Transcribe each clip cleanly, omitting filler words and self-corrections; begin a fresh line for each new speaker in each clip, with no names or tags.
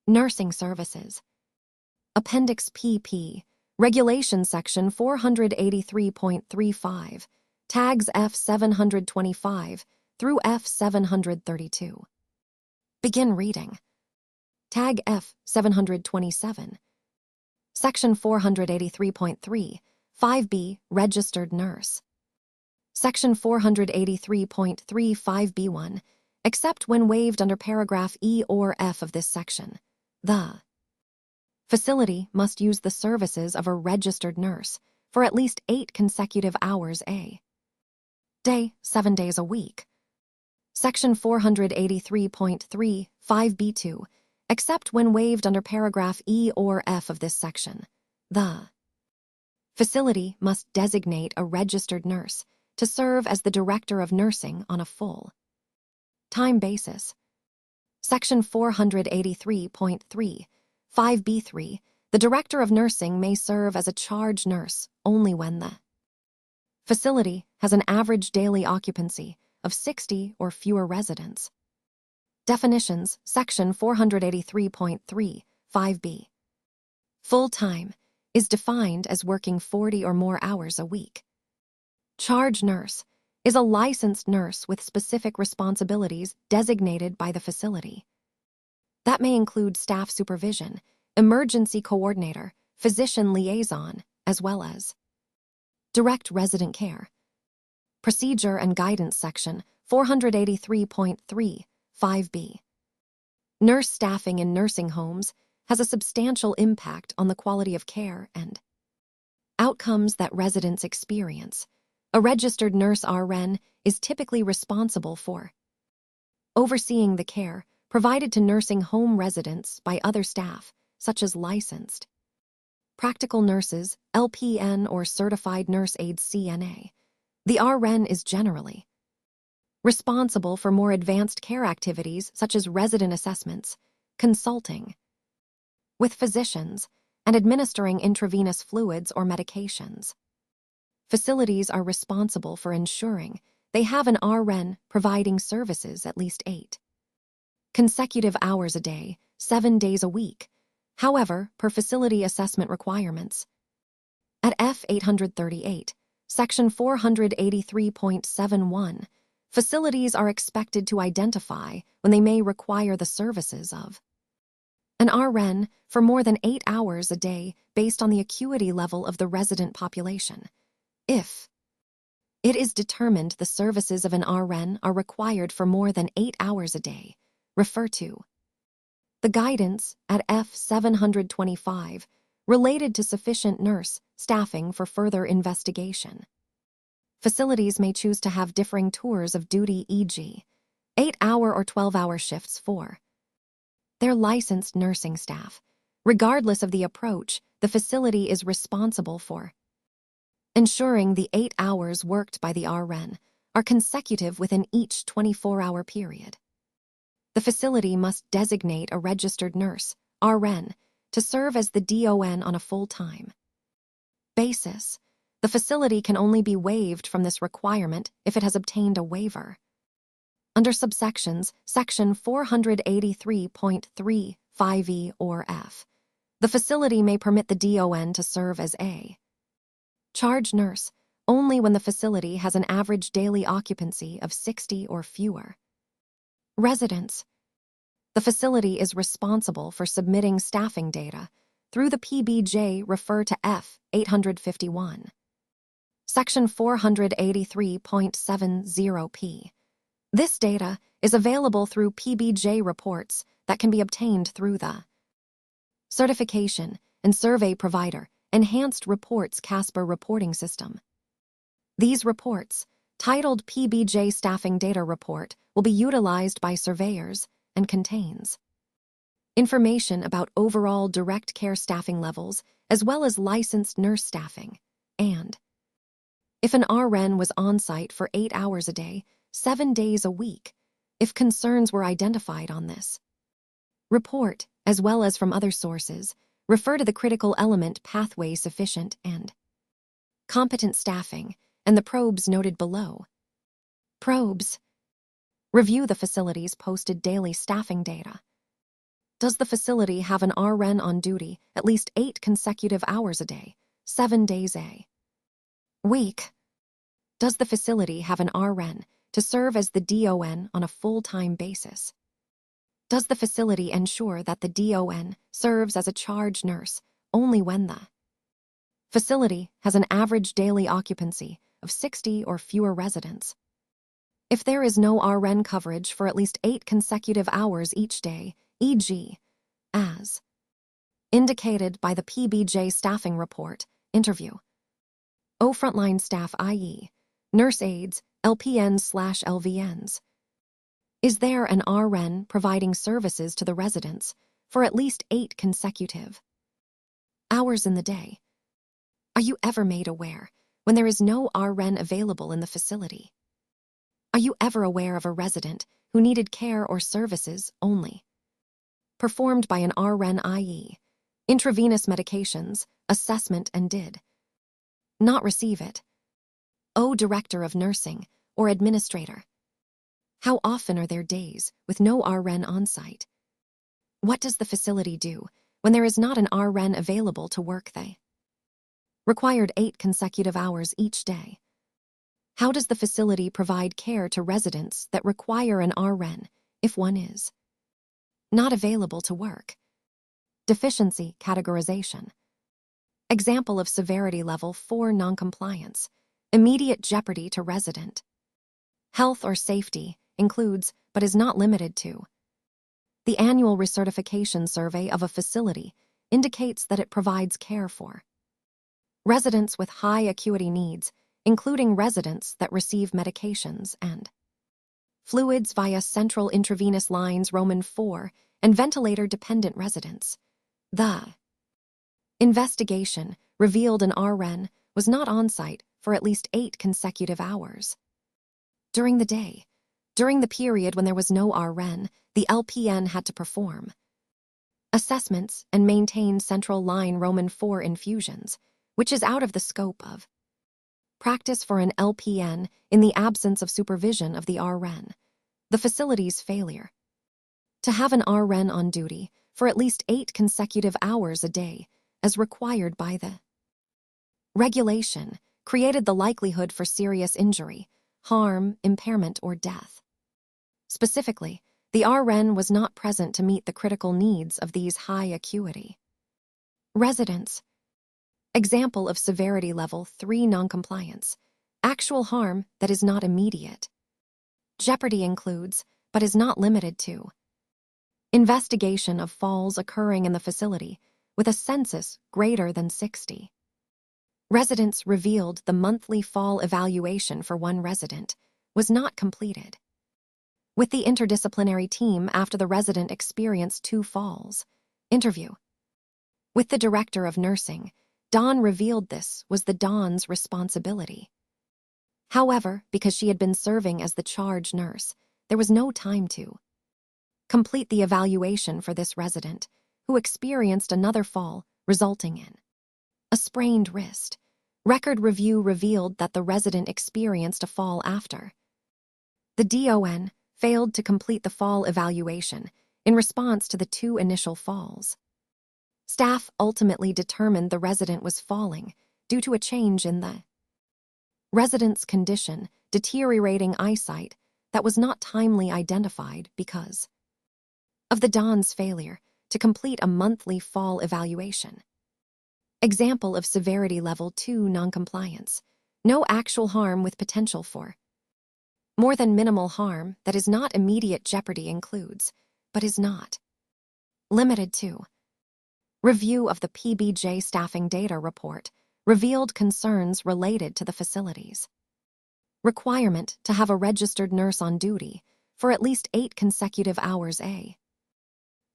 Nursing Services. Appendix PP, Regulation Section 483.35, tags F725 through F732. Begin reading. Tag F727. Section 483.3, 5B, Registered Nurse. Section 483.35B1, except when waived under paragraph E or F of this section. The facility must use the services of a registered nurse for at least 8 consecutive hours a day, 7 days a week. Section 483.3, 5B2, except when waived under paragraph E or F of this section. The facility must designate a registered nurse to serve as the director of nursing on a full-time basis. Section 483.3, 5B3, the director of nursing may serve as a charge nurse only when the facility has an average daily occupancy of 60 or fewer residents. Definitions, Section 483.3, 5B. Full-time is defined as working 40 or more hours a week. Charge nurse is a licensed nurse with specific responsibilities designated by the facility. That may include staff supervision, emergency coordinator, physician liaison, as well as direct resident care. Procedure and Guidance Section 483.3, 5B. Nurse staffing in nursing homes has a substantial impact on the quality of care and outcomes that residents experience. A registered nurse RN is typically responsible for overseeing the care provided to nursing home residents by other staff, such as licensed practical nurses, LPN, or certified nurse aide CNA. The RN is generally responsible for more advanced care activities such as resident assessments, consulting with physicians, and administering intravenous fluids or medications. Facilities are responsible for ensuring they have an RN providing services at least 8 consecutive hours a day, 7 days a week. However, per facility assessment requirements, at F838, Section 483.71, facilities are expected to identify when they may require the services of an RN for more than 8 hours a day based on the acuity level of the resident population. If it is determined the services of an RN are required for more than 8 hours a day, refer to the guidance at F725 related to sufficient nurse staffing for further investigation. Facilities may choose to have differing tours of duty, e.g., 8-hour or 12-hour shifts for their licensed nursing staff. Regardless of the approach, the facility is responsible for ensuring the 8 hours worked by the RN are consecutive within each 24-hour period. The facility must designate a registered nurse, RN, to serve as the DON on a full-time basis. The facility can only be waived from this requirement if it has obtained a waiver. Under subsections, Section 483.3, 5E or F, the facility may permit the DON to serve as a charge nurse only when the facility has an average daily occupancy of 60 or fewer residents. The facility is responsible for submitting staffing data through the PBJ. Refer to F851. Section 483.70p. This data is available through PBJ reports that can be obtained through the Certification and Survey Provider Enhanced Reports CASPER reporting system. These reports, titled PBJ Staffing Data Report, will be utilized by surveyors and contains information about overall direct care staffing levels as well as licensed nurse staffing, and if an RN was on-site for 8 hours a day, 7 days a week, if concerns were identified on this report, as well as from other sources, refer to the critical element pathway sufficient and competent staffing and the probes noted below. Probes. Review the facility's posted daily staffing data. Does the facility have an RN on duty at least 8 consecutive hours a day, 7 days a week? Does the facility have an RN to serve as the DON on a full-time basis? Does the facility ensure that the DON serves as a charge nurse only when the facility has an average daily occupancy of 60 or fewer residents? If there is no RN coverage for at least 8 consecutive hours each day, e.g., as indicated by the PBJ staffing report, interview. O frontline staff, i.e., nurse aides, LPNs/LVNs. Is there an RN providing services to the residents for at least 8 consecutive hours in the day? Are you ever made aware when there is no RN available in the facility? Are you ever aware of a resident who needed care or services only performed by an RN, i.e., intravenous medications, assessment, and did not receive it? O director of nursing or administrator. How often are there days with no RN on site? What does the facility do when there is not an RN available to work the required 8 consecutive hours each day? How does the facility provide care to residents that require an RN if one is not available to work? Deficiency categorization. Example of severity level 4 noncompliance. Immediate jeopardy to resident health or safety includes, but is not limited to. The annual recertification survey of a facility indicates that it provides care for residents with high acuity needs, including residents that receive medications and fluids via central intravenous lines Roman 4 and ventilator-dependent residents. The investigation revealed an RN was not on site for at least 8 consecutive hours during the day. During the period when there was no RN, the LPN had to perform assessments and maintain central line Roman 4 infusions, which is out of the scope of practice for an LPN in the absence of supervision of the RN. The facility's failure to have an RN on duty for at least 8 consecutive hours a day, as required by the regulation, created the likelihood for serious injury, harm, impairment, or death. Specifically, the RN was not present to meet the critical needs of these high acuity residents. Example of severity level 3 noncompliance. Actual harm that is not immediate. Jeopardy includes, but is not limited to, investigation of falls occurring in the facility with a census greater than 60. Residents revealed the monthly fall evaluation for one resident was not completed with the interdisciplinary team after the resident experienced 2 falls. Interview. With the director of nursing, Dawn revealed this was the Dawn's responsibility. However, because she had been serving as the charge nurse, there was no time to complete the evaluation for this resident, who experienced another fall, resulting in a sprained wrist. Record review revealed that the resident experienced a fall after the DON failed to complete the fall evaluation in response to the 2 initial falls. Staff ultimately determined the resident was falling due to a change in the resident's condition, deteriorating eyesight that was not timely identified because of the Dawn's failure to complete a monthly fall evaluation. Example of severity level 2 noncompliance. No actual harm with potential for more than minimal harm that is not immediate jeopardy includes, but is not limited to. Review of the PBJ staffing data report revealed concerns related to the facilities requirement to have a registered nurse on duty for at least 8 consecutive hours a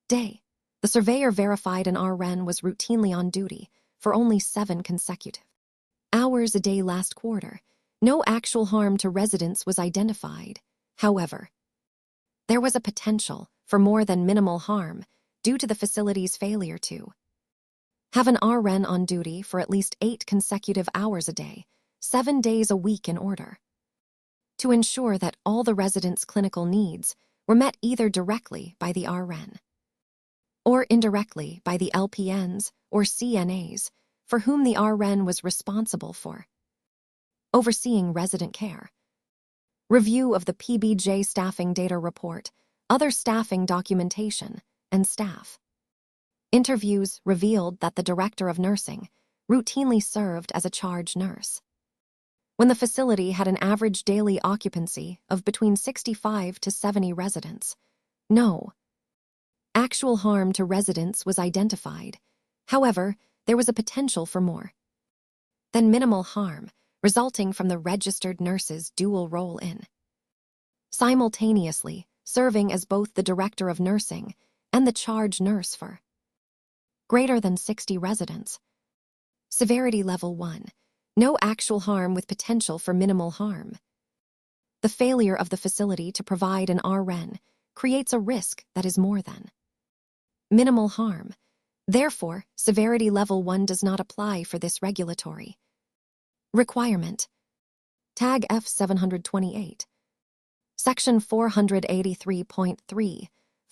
day. The surveyor verified an RN was routinely on duty for only 7 consecutive hours a day last quarter. No actual harm to residents was identified. However, there was a potential for more than minimal harm due to the facility's failure to have an RN on duty for at least 8 consecutive hours a day, 7 days a week in order to ensure that all the residents' clinical needs were met either directly by the RN or indirectly by the LPNs or CNAs for whom the RN was responsible for. Overseeing resident care. Review of the PBJ staffing data report, other staffing documentation, and staff. Interviews revealed that the director of nursing routinely served as a charge nurse. When the facility had an average daily occupancy of between 65 to 70 residents, no actual harm to residents was identified. However, there was a potential for more than minimal harm resulting from the registered nurse's dual role in simultaneously serving as both the director of nursing and the charge nurse for greater than 60 residents. Severity Level 1. No actual harm with potential for minimal harm. The failure of the facility to provide an RN creates a risk that is more than minimal harm. Therefore, Severity Level 1 does not apply for this regulatory requirement. Tag F728. Section 483.3,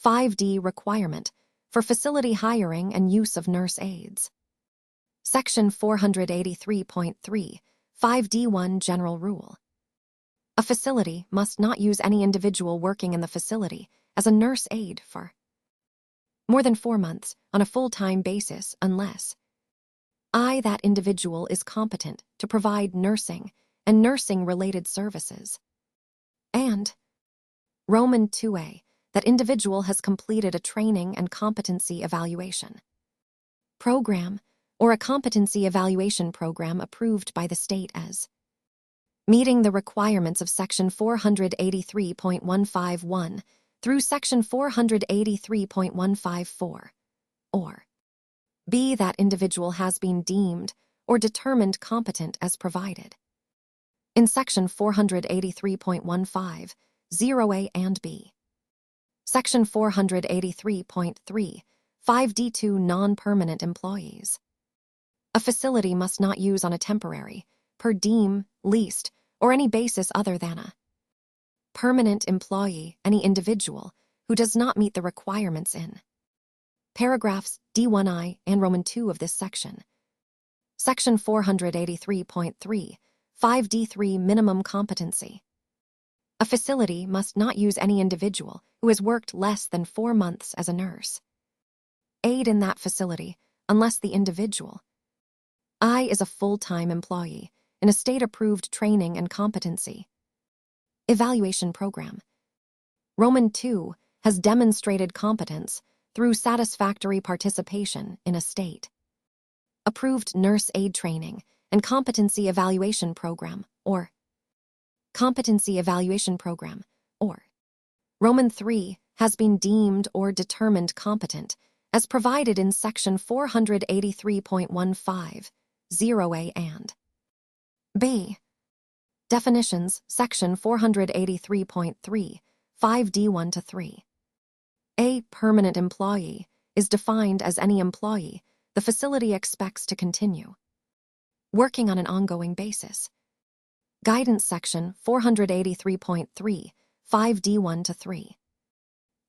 5D requirement for facility hiring and use of nurse aides. Section 483.3, 5D1 General Rule. A facility must not use any individual working in the facility as a nurse aide for more than 4 months on a full-time basis unless that individual is competent to provide nursing and nursing-related services, and Roman 2A, that individual has completed a training and competency evaluation program or a competency evaluation program approved by the state as meeting the requirements of Section 483.151 through Section 483.154, or B, that individual has been deemed or determined competent as provided in Section 483.15, 0A and B. Section 483.3, 5D2 Non-permanent employees. A facility must not use on a temporary, per diem, leased, or any basis other than a permanent employee any individual who does not meet the requirements in paragraphs D1I and Roman 2 of this section. Section 483.3, 5D3 Minimum competency. A facility must not use any individual who has worked less than 4 months as a nurse aide in that facility unless the individual is a full-time employee in a state-approved training and competency evaluation program. Roman 2 has demonstrated competence through satisfactory participation in a state-approved nurse aide training and competency evaluation program, or competency evaluation program, or Roman 3 has been deemed or determined competent as provided in Section 483.15, 0A and B. Definitions, Section 483.3, 5D1 to 3. A permanent employee is defined as any employee the facility expects to continue working on an ongoing basis. Guidance Section 483.3, 5D1 to 3.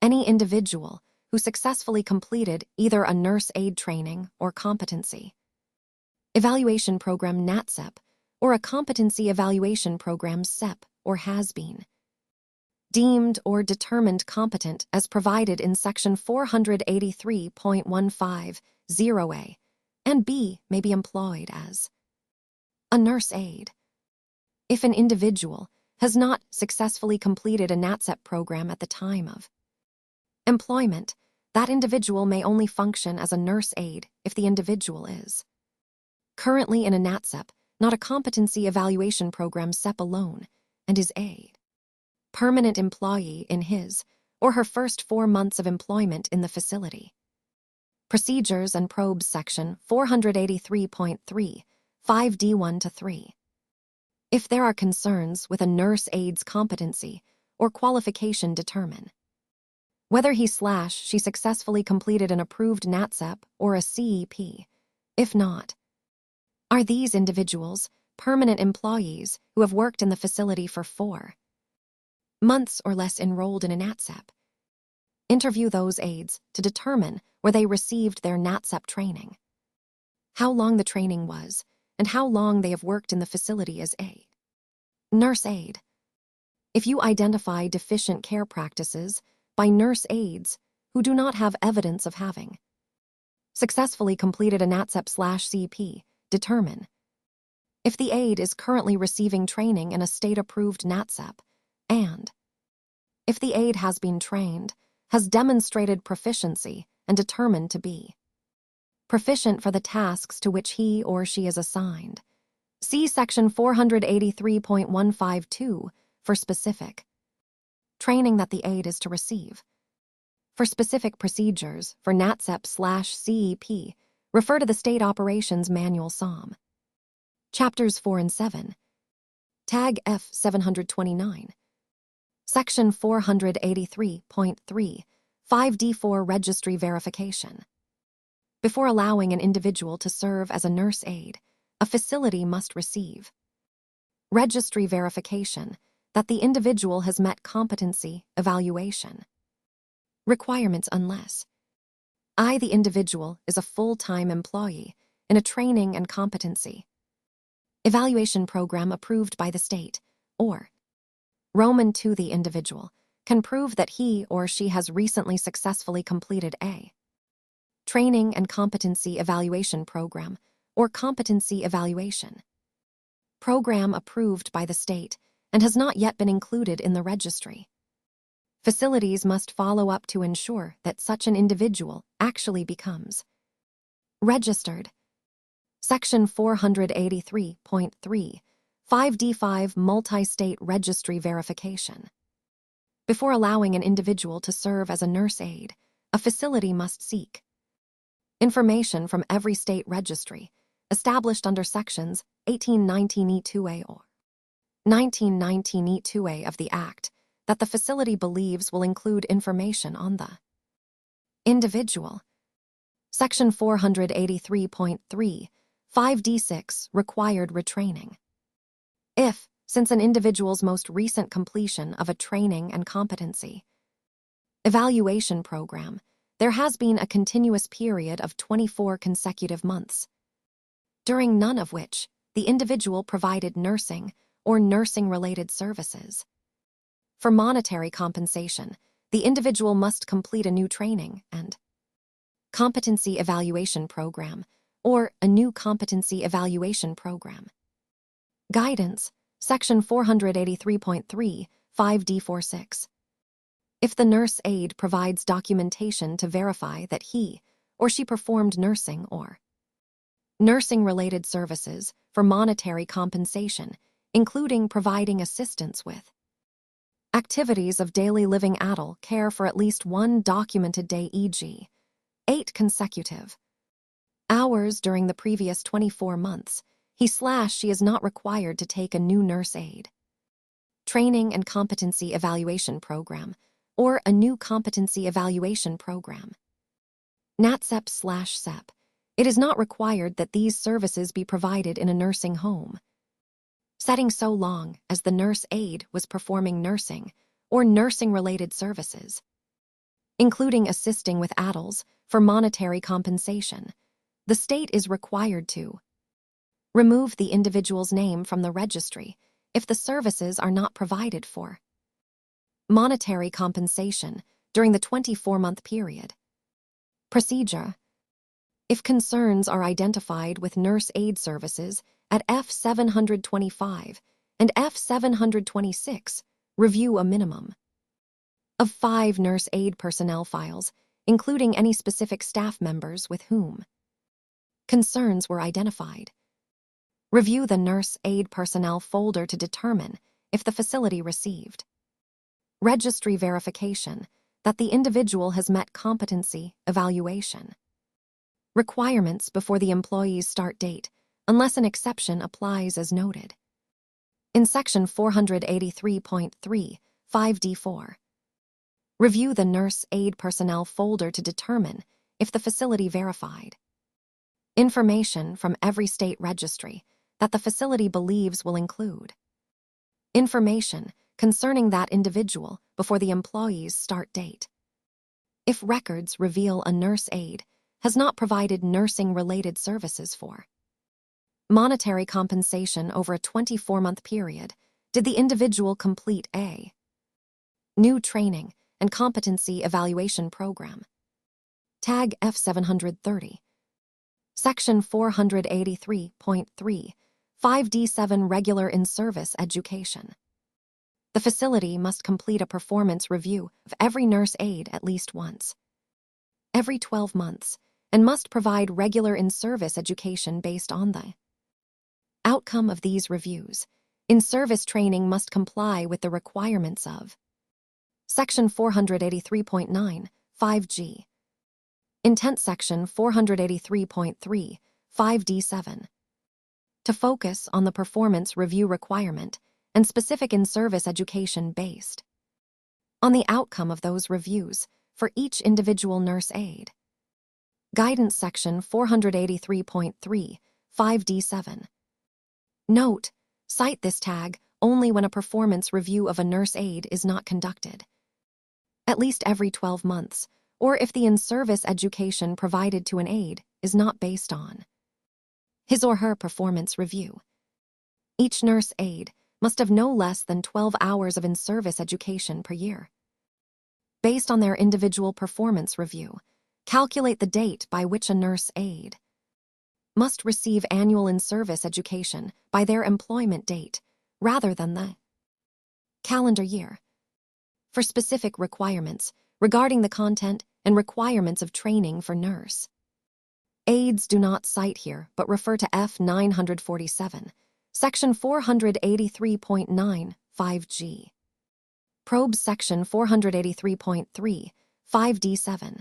Any individual who successfully completed either a nurse aide training or competency evaluation program NATCEP or a competency evaluation program CEP or has been deemed or determined competent as provided in Section 483.15, 0A, and B may be employed as a nurse aide. If an individual has not successfully completed a NATCEP program at the time of employment, that individual may only function as a nurse aide if the individual is currently in a NATCEP, not a competency evaluation program CEP alone, and is a permanent employee in his or her first 4 months of employment in the facility. Procedures and Probes Section 483.3, 5D1 to 3. If there are concerns with a nurse aide's competency or qualification, determine whether he/she successfully completed an approved NATCEP or a CEP. If not, are these individuals permanent employees who have worked in the facility for 4 months or less enrolled in a NATCEP? Interview those aides to determine where they received their NATCEP training, how long the training was, and how long they have worked in the facility as a nurse aide. If you identify deficient care practices by nurse aides who do not have evidence of having successfully completed a NATCEP/CP, determine if the aide is currently receiving training in a state-approved NATCEP, and if the aide has been trained, has demonstrated proficiency, and determined to be proficient for the tasks to which he or she is assigned. See Section 483.152 for specific training that the aide is to receive. For specific procedures for NATCEP/CEP, refer to the State Operations Manual SOM. Chapters 4 and 7. Tag F729. Section 483.3, 5D4 Registry Verification. Before allowing an individual to serve as a nurse aide, a facility must receive registry verification that the individual has met competency evaluation requirements unless the individual is a full-time employee in a training and competency evaluation program approved by the state, or Roman 2, the individual can prove that he or she has recently successfully completed a training and competency evaluation program or competency evaluation program approved by the state and has not yet been included in the registry. Facilities must follow up to ensure that such an individual actually becomes registered. Section 483.3, 5D5 Multi-State Registry Verification. Before allowing an individual to serve as a nurse aide, a facility must seek information from every state registry established under Sections 1819E2A or 1919E2A of the Act that the facility believes will include information on the individual. Section 483.3, 5D6 Required Retraining. If, since an individual's most recent completion of a training and competency evaluation program, there has been a continuous period of 24 consecutive months, during none of which the individual provided nursing or nursing-related services. For monetary compensation, the individual must complete a new training and competency evaluation program or a new competency evaluation program. Guidance, Section 483.3, 5D46. If the nurse aide provides documentation to verify that he or she performed nursing or nursing-related services for monetary compensation, including providing assistance with activities of daily living adult care for at least one documented day, e.g., 8 consecutive hours during the previous 24 months, he/she is not required to take a new nurse aide training and competency evaluation program or a new competency evaluation program. NATCEP/CEP. It is not required that these services be provided in a nursing home setting so long as the nurse aide was performing nursing or nursing-related services, including assisting with adults for monetary compensation. The state is required to remove the individual's name from the registry if the services are not provided for monetary compensation during the 24-month period. Procedure. If concerns are identified with nurse aide services at F725 and F726, review a minimum of 5 nurse aide personnel files, including any specific staff members with whom concerns were identified. Review the nurse aide personnel folder to determine if the facility received registry verification that the individual has met competency evaluation requirements before the employee's start date, unless an exception applies as noted in Section 483.3, 5D4. Review the nurse aide personnel folder to determine if the facility verified information from every state registry that the facility believes will include information concerning that individual before the employee's start date. if records reveal a nurse aide has not provided nursing-related services for monetary compensation over a 24-month period. Did the individual complete a new training and competency evaluation program? Tag F730. Section 483.3, 5D7 Regular in-service education. The facility must complete a performance review of every nurse aide at least once every 12 months and must provide regular in-service education based on the outcome of these reviews. In-service training must comply with the requirements of Section 483.9, 5G. Intent Section 483.3, 5D7. To focus on the performance review requirement and specific in-service education based on the outcome of those reviews for each individual nurse aide. Guidance Section 483.3, 5D7. Note: cite this tag only when a performance review of a nurse aide is not conducted at least every 12 months, or if the in-service education provided to an aide is not based on his or her performance review. Each nurse aide must have no less than 12 hours of in-service education per year. Based on their individual performance review, calculate the date by which a nurse aide must receive annual in-service education by their employment date rather than the calendar year. For specific requirements regarding the content and requirements of training for nurse aides, do not cite here but refer to F947, Section 483.9, 5G. Probes Section 483.3, 5D7.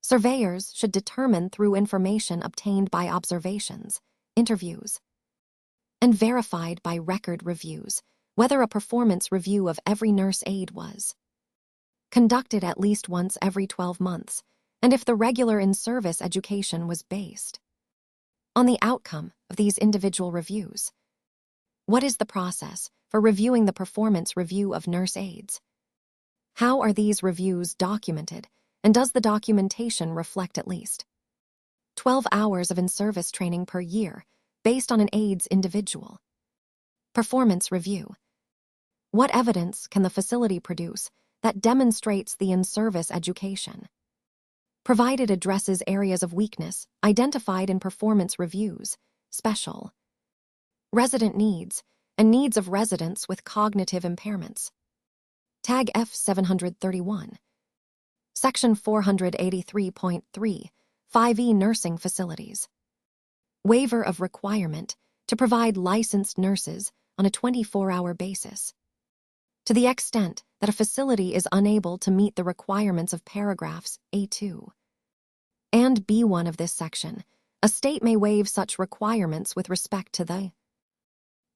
Surveyors should determine through information obtained by observations, interviews, and verified by record reviews whether a performance review of every nurse aide was conducted at least once every 12 months, and if the regular in-service education was based on the outcome of these individual reviews. What is the process for reviewing the performance review of nurse aides? How are these reviews documented, and does the documentation reflect at least 12 hours of in-service training per year based on an aide's individual performance review? What evidence can the facility produce that demonstrates the in-service education provided addresses areas of weakness identified in performance reviews, special resident needs, and needs of residents with cognitive impairments? Tag F731. Section 483.3, 5E Nursing Facilities. Waiver of requirement to provide licensed nurses on a 24-hour basis. To the extent that a facility is unable to meet the requirements of paragraphs A2 and B1 of this section, a state may waive such requirements with respect to the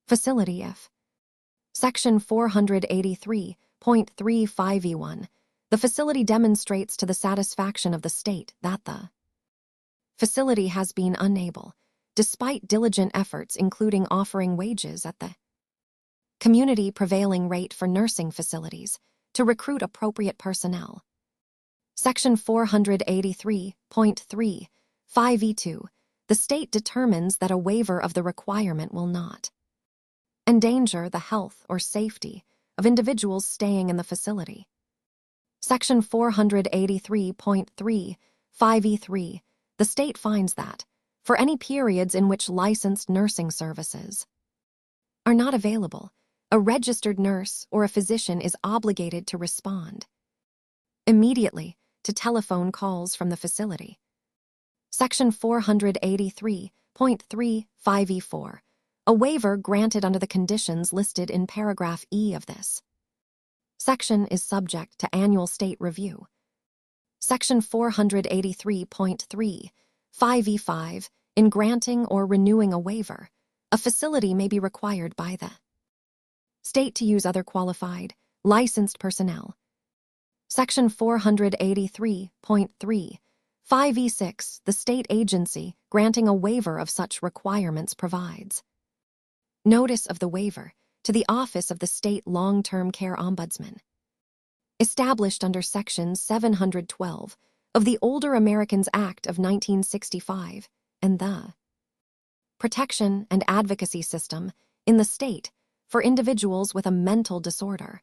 facility if Section 483.35E1, the facility demonstrates to the satisfaction of the state that the facility has been unable, despite diligent efforts including offering wages at the community prevailing rate for nursing facilities, to recruit appropriate personnel. Section 483.3, 5E2, the state determines that a waiver of the requirement will not endanger the health or safety of individuals staying in the facility. Section 483.3, 5E3, the state finds that, for any periods in which licensed nursing services are not available, a registered nurse or a physician is obligated to respond immediately to telephone calls from the facility. Section 483.3, 5E4, a waiver granted under the conditions listed in paragraph E of this section is subject to annual state review. Section 483.3, 5E5, in granting or renewing a waiver, a facility may be required by the state to use other qualified, licensed personnel. Section 483.3, 5E6, the state agency granting a waiver of such requirements provides notice of the waiver to the Office of the State Long-Term Care Ombudsman. established under Section 712 of the Older Americans Act of 1965, and the protection and advocacy system in the state for individuals with a mental disorder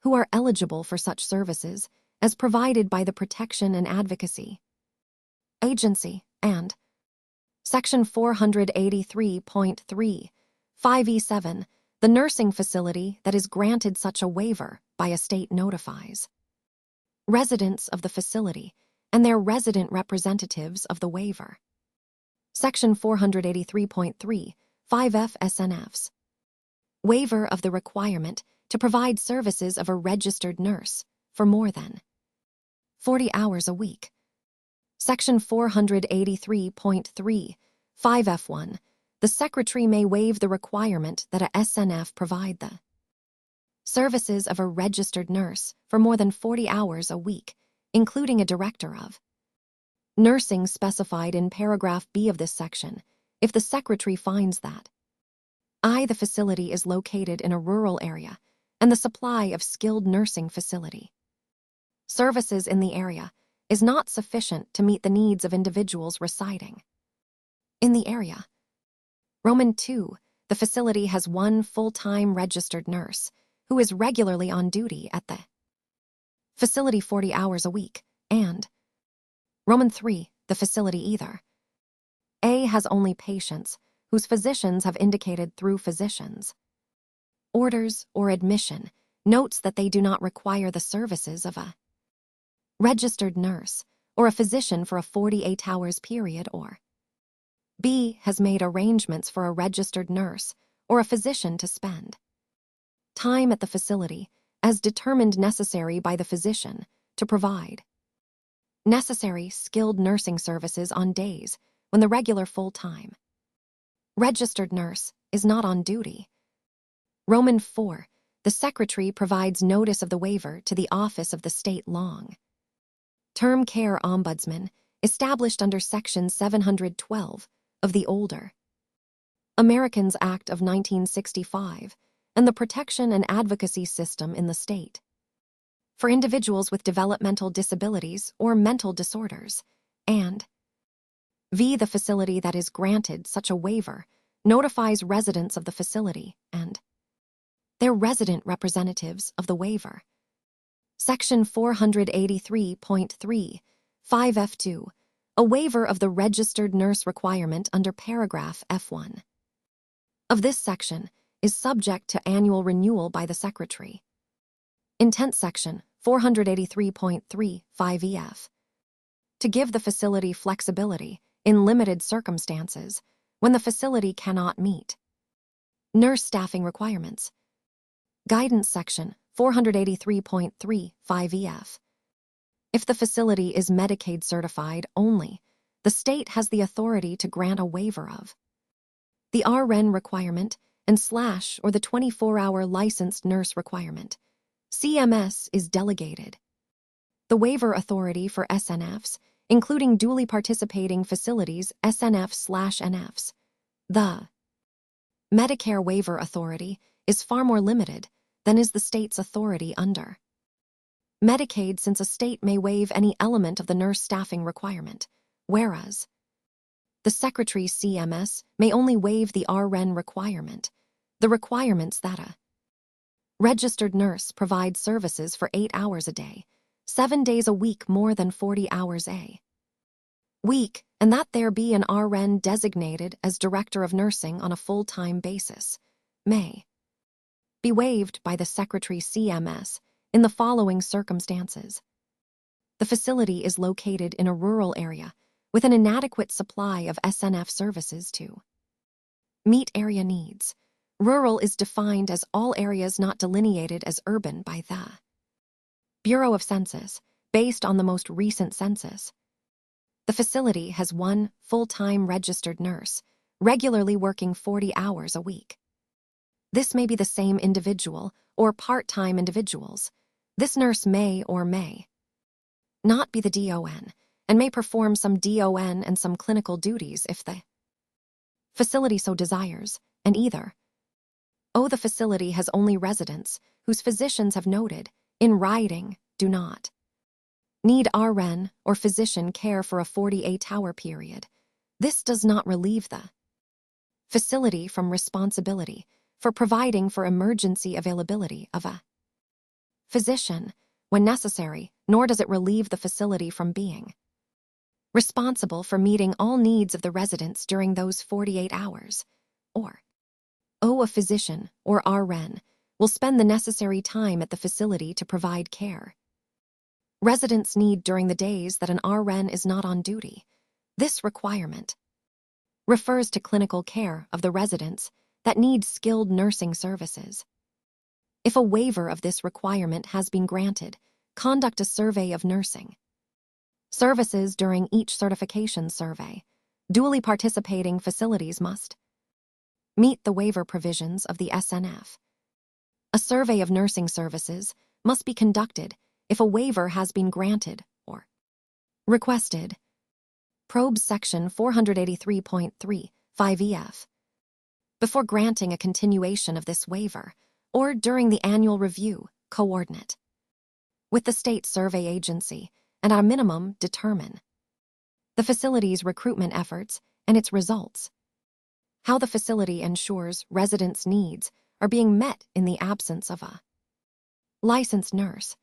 who are eligible for such services as provided by the Protection and Advocacy Agency, and Section 483.3, 5E7, the nursing facility that is granted such a waiver by a state notifies residents of the facility and their resident representatives of the waiver. Section 483.3, 5F SNFs. Waiver of the requirement to provide services of a registered nurse for more than 40 hours a week. Section 483.3, 5F1. The Secretary may waive the requirement that a SNF provide the services of a registered nurse for more than 40 hours a week, including a director of nursing specified in paragraph B of this section, if the Secretary finds that the facility is located in a rural area and the supply of skilled nursing facility services in the area is not sufficient to meet the needs of individuals residing in the area. Roman 2, the facility has one full-time registered nurse who is regularly on duty at the facility 40 hours a week, and Roman 3, the facility either A, has only patients whose physicians have indicated through physicians' orders or admission notes that they do not require the services of a registered nurse or a physician for a 48 hours period, or B, has made arrangements for a registered nurse or a physician to spend time at the facility as determined necessary by the physician to provide necessary skilled nursing services on days when the regular full-time registered nurse is not on duty. Roman 4, the Secretary provides notice of the waiver to the Office of the State Long-Term Care Ombudsman, established under Section 712 of the Older Americans Act of 1965, and the Protection and Advocacy System in the state for individuals with developmental disabilities or mental disorders, and V, the facility that is granted such a waiver notifies residents of the facility and their resident representatives of the waiver. Section 483.3, 5F2, a waiver of the registered nurse requirement under paragraph F1 of this section is subject to annual renewal by the Secretary. Intent Section 483.3, 5EF. To give the facility flexibility in limited circumstances when the facility cannot meet nurse staffing requirements. Guidance Section 483.3, 5EF. If the facility is Medicaid certified only, the state has the authority to grant a waiver of the RN requirement and / or the 24-hour licensed nurse requirement. CMS is delegated the waiver authority for SNFs, including duly participating facilities SNF/NFs. The Medicare waiver authority is far more limited than is the state's authority under Medicaid, since a state may waive any element of the nurse staffing requirement, whereas the Secretary's CMS may only waive the RN requirement, the requirements that a registered nurse provides services for 8 hours a day, 7 days a week, more than 40 hours a week, and that there be an RN designated as Director of Nursing on a full-time basis, may be waived by the Secretary's CMS in the following circumstances. The facility is located in a rural area with an inadequate supply of SNF services to meet area needs. Rural is defined as all areas not delineated as urban by the Bureau of Census, based on the most recent census. The facility has one full-time registered nurse, regularly working 40 hours a week. This may be the same individual or part-time individuals. This nurse may or may not be the DON, and may perform some DON and some clinical duties if the facility so desires, and either the facility has only residents whose physicians have noted in writing, do not. Need RN or physician care for a 48-hour period. This does not relieve the facility from responsibility for providing for emergency availability of a physician when necessary, nor does it relieve the facility from being responsible for meeting all needs of the residents during those 48 hours, or a physician or RN will spend the necessary time at the facility to provide care residents need during the days that an RN is not on duty. This requirement refers to clinical care of the residents that need skilled nursing services. If a waiver of this requirement has been granted, conduct a survey of nursing services during each certification survey. Duly participating facilities must meet the waiver provisions of the SNF. A survey of nursing services must be conducted if a waiver has been granted or requested. Probe Section 483.3, 5EF. Before granting a continuation of this waiver, or during the annual review, coordinate with the state survey agency and at a minimum determine the facility's recruitment efforts and its results. How the facility ensures residents' needs are being met in the absence of a licensed nurse.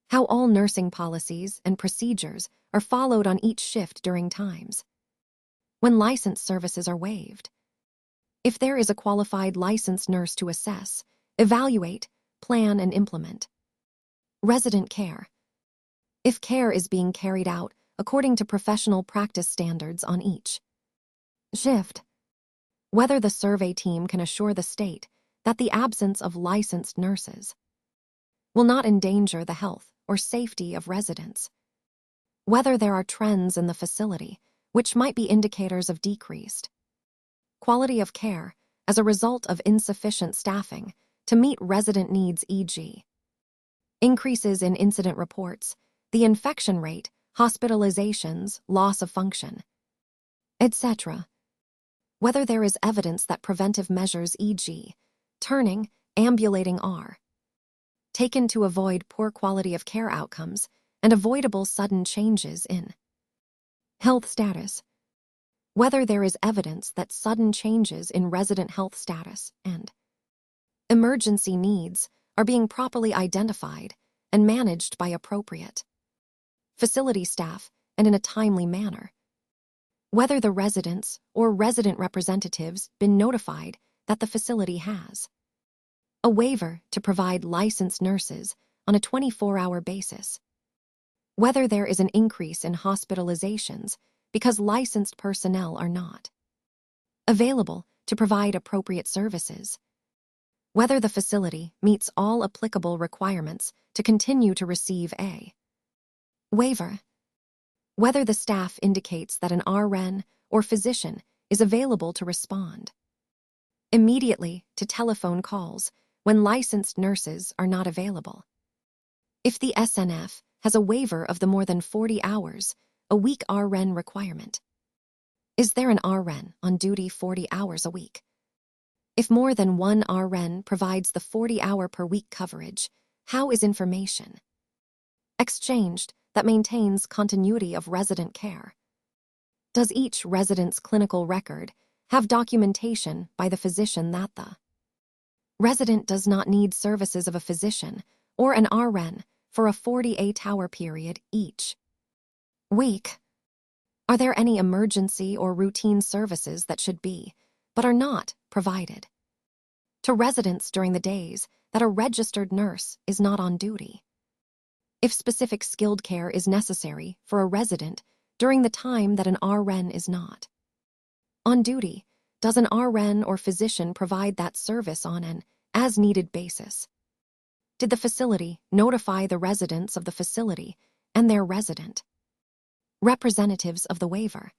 How all nursing policies and procedures are followed on each shift during times when licensed services are waived. If there is a qualified licensed nurse to assess, evaluate, plan, and implement resident care. If care is being carried out according to professional practice standards on each shift. Whether the survey team can assure the state that the absence of licensed nurses will not endanger the health or safety of residents. Whether there are trends in the facility which might be indicators of decreased quality of care as a result of insufficient staffing to meet resident needs, e.g. increases in incident reports, the infection rate, hospitalizations, loss of function, etc. Whether there is evidence that preventive measures, e.g., turning, ambulating, are taken to avoid poor quality of care outcomes and avoidable sudden changes in health status. Whether there is evidence that sudden changes in resident health status and emergency needs are being properly identified and managed by appropriate facility staff and in a timely manner. Whether the residents or resident representatives been notified that the facility has a waiver to provide licensed nurses on a 24-hour basis. Whether there is an increase in hospitalizations because licensed personnel are not available to provide appropriate services. Whether the facility meets all applicable requirements to continue to receive a waiver. Whether the staff indicates that an RN or physician is available to respond immediately to telephone calls when licensed nurses are not available. If the SNF has a waiver of the more than 40 hours a week RN requirement. Is there an RN on duty 40 hours a week? If more than one RN provides the 40-hour per week coverage, how is information exchanged that maintains continuity of resident care? Does each resident's clinical record have documentation by the physician that the resident does not need services of a physician or an RN for a 48-hour period each week? Are there any emergency or routine services that should be, but are not, provided to residents during the days that a registered nurse is not on duty? If specific skilled care is necessary for a resident during the time that an RN is not on duty, does an RN or physician provide that service on an as-needed basis? Did the facility notify the residents of the facility and their resident representatives of the waiver?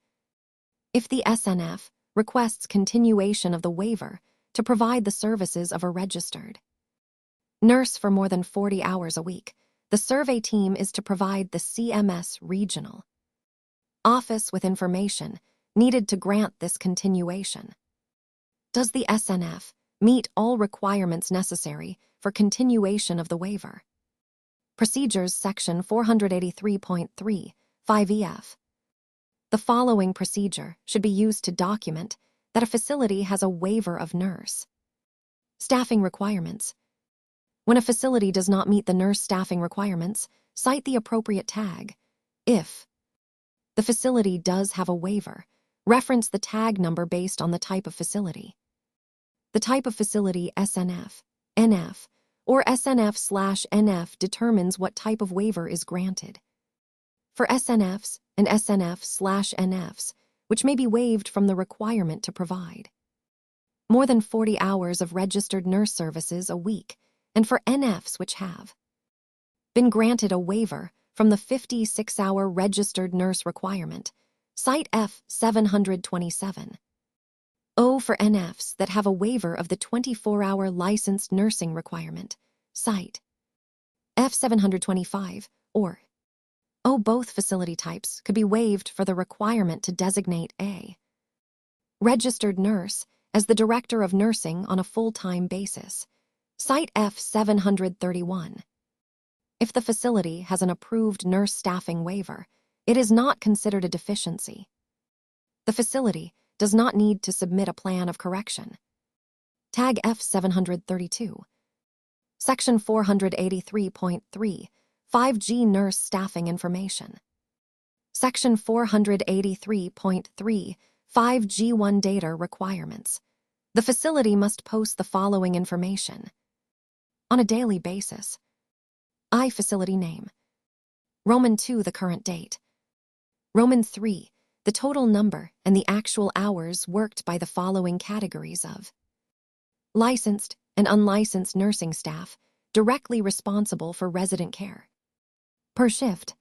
If the SNF requests continuation of the waiver to provide the services of a registered nurse for more than 40 hours a week, the survey team is to provide the CMS regional office with information needed to grant this continuation. Does the SNF meet all requirements necessary for continuation of the waiver? Procedures Section 483.3, 5EF. The following procedure should be used to document that a facility has a waiver of nurse. Staffing requirements. When a facility does not meet the nurse staffing requirements, cite the appropriate tag. If the facility does have a waiver, reference the tag number based on the type of facility. The type of facility SNF, NF, or SNF/NF determines what type of waiver is granted. For SNFs and SNF/NFs, which may be waived from the requirement to provide more than 40 hours of registered nurse services a week, and for NFs which have been granted a waiver from the 56-hour registered nurse requirement, cite F727. O for NFs that have a waiver of the 24-hour licensed nursing requirement, cite F725, or O. Both facility types could be waived for the requirement to designate a registered nurse as the director of nursing on a full-time basis, cite F731. If the facility has an approved nurse staffing waiver, it is not considered a deficiency. The facility does not need to submit a plan of correction. Tag F732. Section 483.3, 5G Nurse Staffing Information. Section 483.3, 5G1 Data Requirements. The facility must post the following information on a daily basis. I. Facility name. Roman 2. The current date. Roman 3. The total number and the actual hours worked by the following categories of licensed and unlicensed nursing staff directly responsible for resident care. Per shift.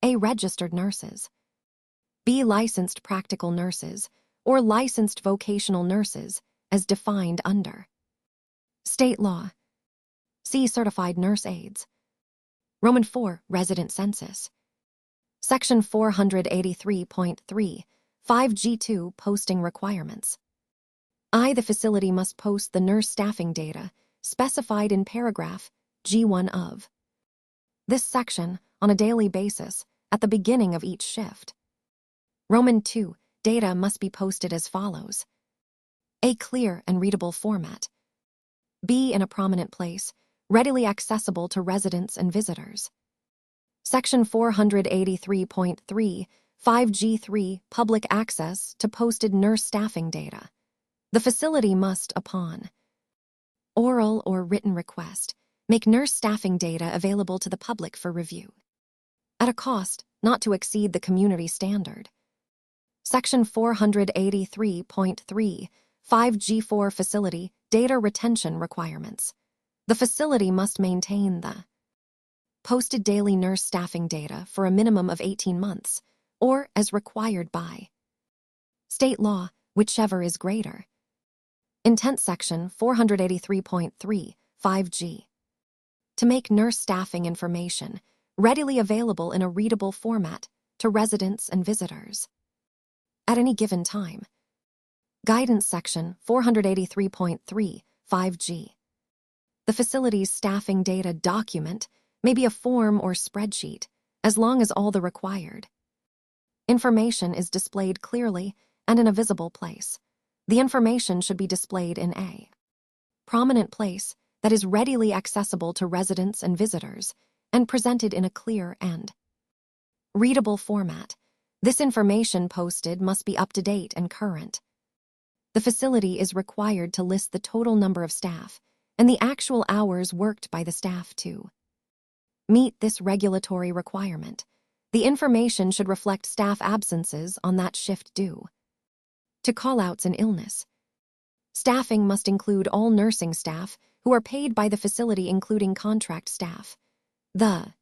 A. Registered nurses. B. Licensed practical nurses or licensed vocational nurses as defined under state law. C. Certified nurse aides. Roman 4. Resident census. Section 483.3, 5G2 Posting Requirements. I. The facility must post the nurse staffing data specified in paragraph G1 of this section on a daily basis at the beginning of each shift. Roman 2. Data must be posted as follows. A. Clear and readable format. B. In a prominent place, readily accessible to residents and visitors. Section 483.3, 5G3 Public access to posted nurse staffing data. The facility must, upon oral or written request, make nurse staffing data available to the public for review at a cost not to exceed the community standard. Section 483.3, 5G4 Facility Data Retention Requirements. The facility must maintain the posted daily nurse staffing data for a minimum of 18 months, or as required by state law, whichever is greater. Intent Section 483.3, 5G. To make nurse staffing information readily available in a readable format to residents and visitors at any given time. Guidance Section 483.3, 5G. The facility's staffing data document may be a form or spreadsheet, as long as all the required information is displayed clearly and in a visible place. The information should be displayed in a prominent place that is readily accessible to residents and visitors and presented in a clear and readable format. This information posted must be up to date and current. The facility is required to list the total number of staff and the actual hours worked by the staff to meet this regulatory requirement. The information should reflect staff absences on that shift due to call-outs and illness. Staffing must include all nursing staff who are paid by the facility, including contract staff. The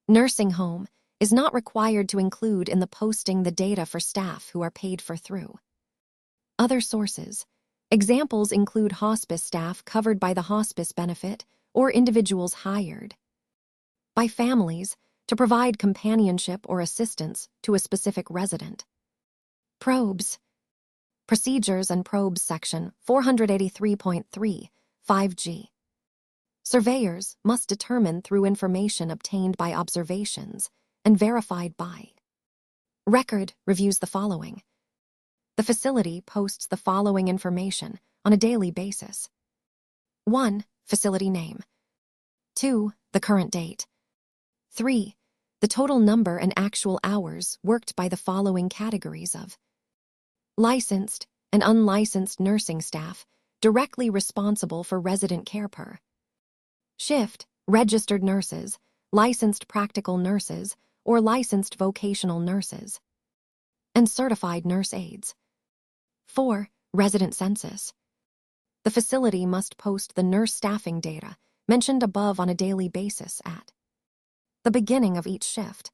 nursing home is not required to include in the posting the data for staff who are paid for through other sources. Examples include hospice staff covered by the hospice benefit or individuals hired by families to provide companionship or assistance to a specific resident. Probes. Procedures and Probes Section 483.3, 5G. Surveyors must determine through information obtained by observations and verified by. Record reviews the following. The facility posts the following information on a daily basis. 1. Facility name. 2. The current date. 3. The total number and actual hours worked by the following categories of licensed and unlicensed nursing staff directly responsible for resident care per shift, registered nurses, licensed practical nurses, or licensed vocational nurses, and certified nurse aides. 4. Resident census. The facility must post the nurse staffing data mentioned above on a daily basis at the beginning of each shift.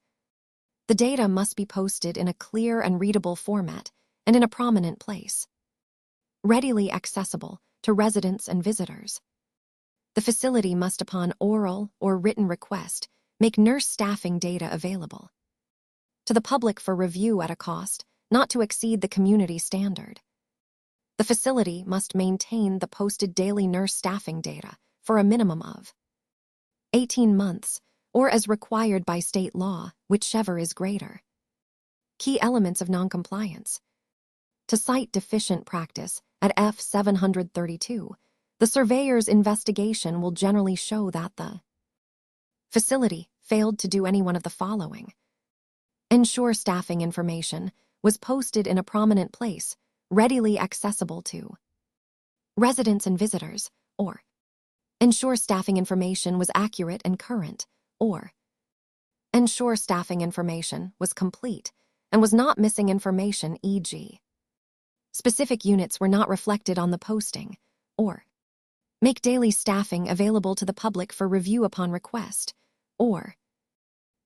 The data must be posted in a clear and readable format and in a prominent place, readily accessible to residents and visitors. The facility must, upon oral or written request, make nurse staffing data available to the public for review at a cost not to exceed the community standard. The facility must maintain the posted daily nurse staffing data for a minimum of 18 months, or as required by state law, whichever is greater. Key elements of noncompliance. To cite deficient practice at F732, the surveyor's investigation will generally show that the facility failed to do any one of the following. Ensure staffing information was posted in a prominent place, readily accessible to residents and visitors, or ensure staffing information was accurate and current, or ensure staffing information was complete and was not missing information, e.g. specific units were not reflected on the posting, or make daily staffing available to the public for review upon request, or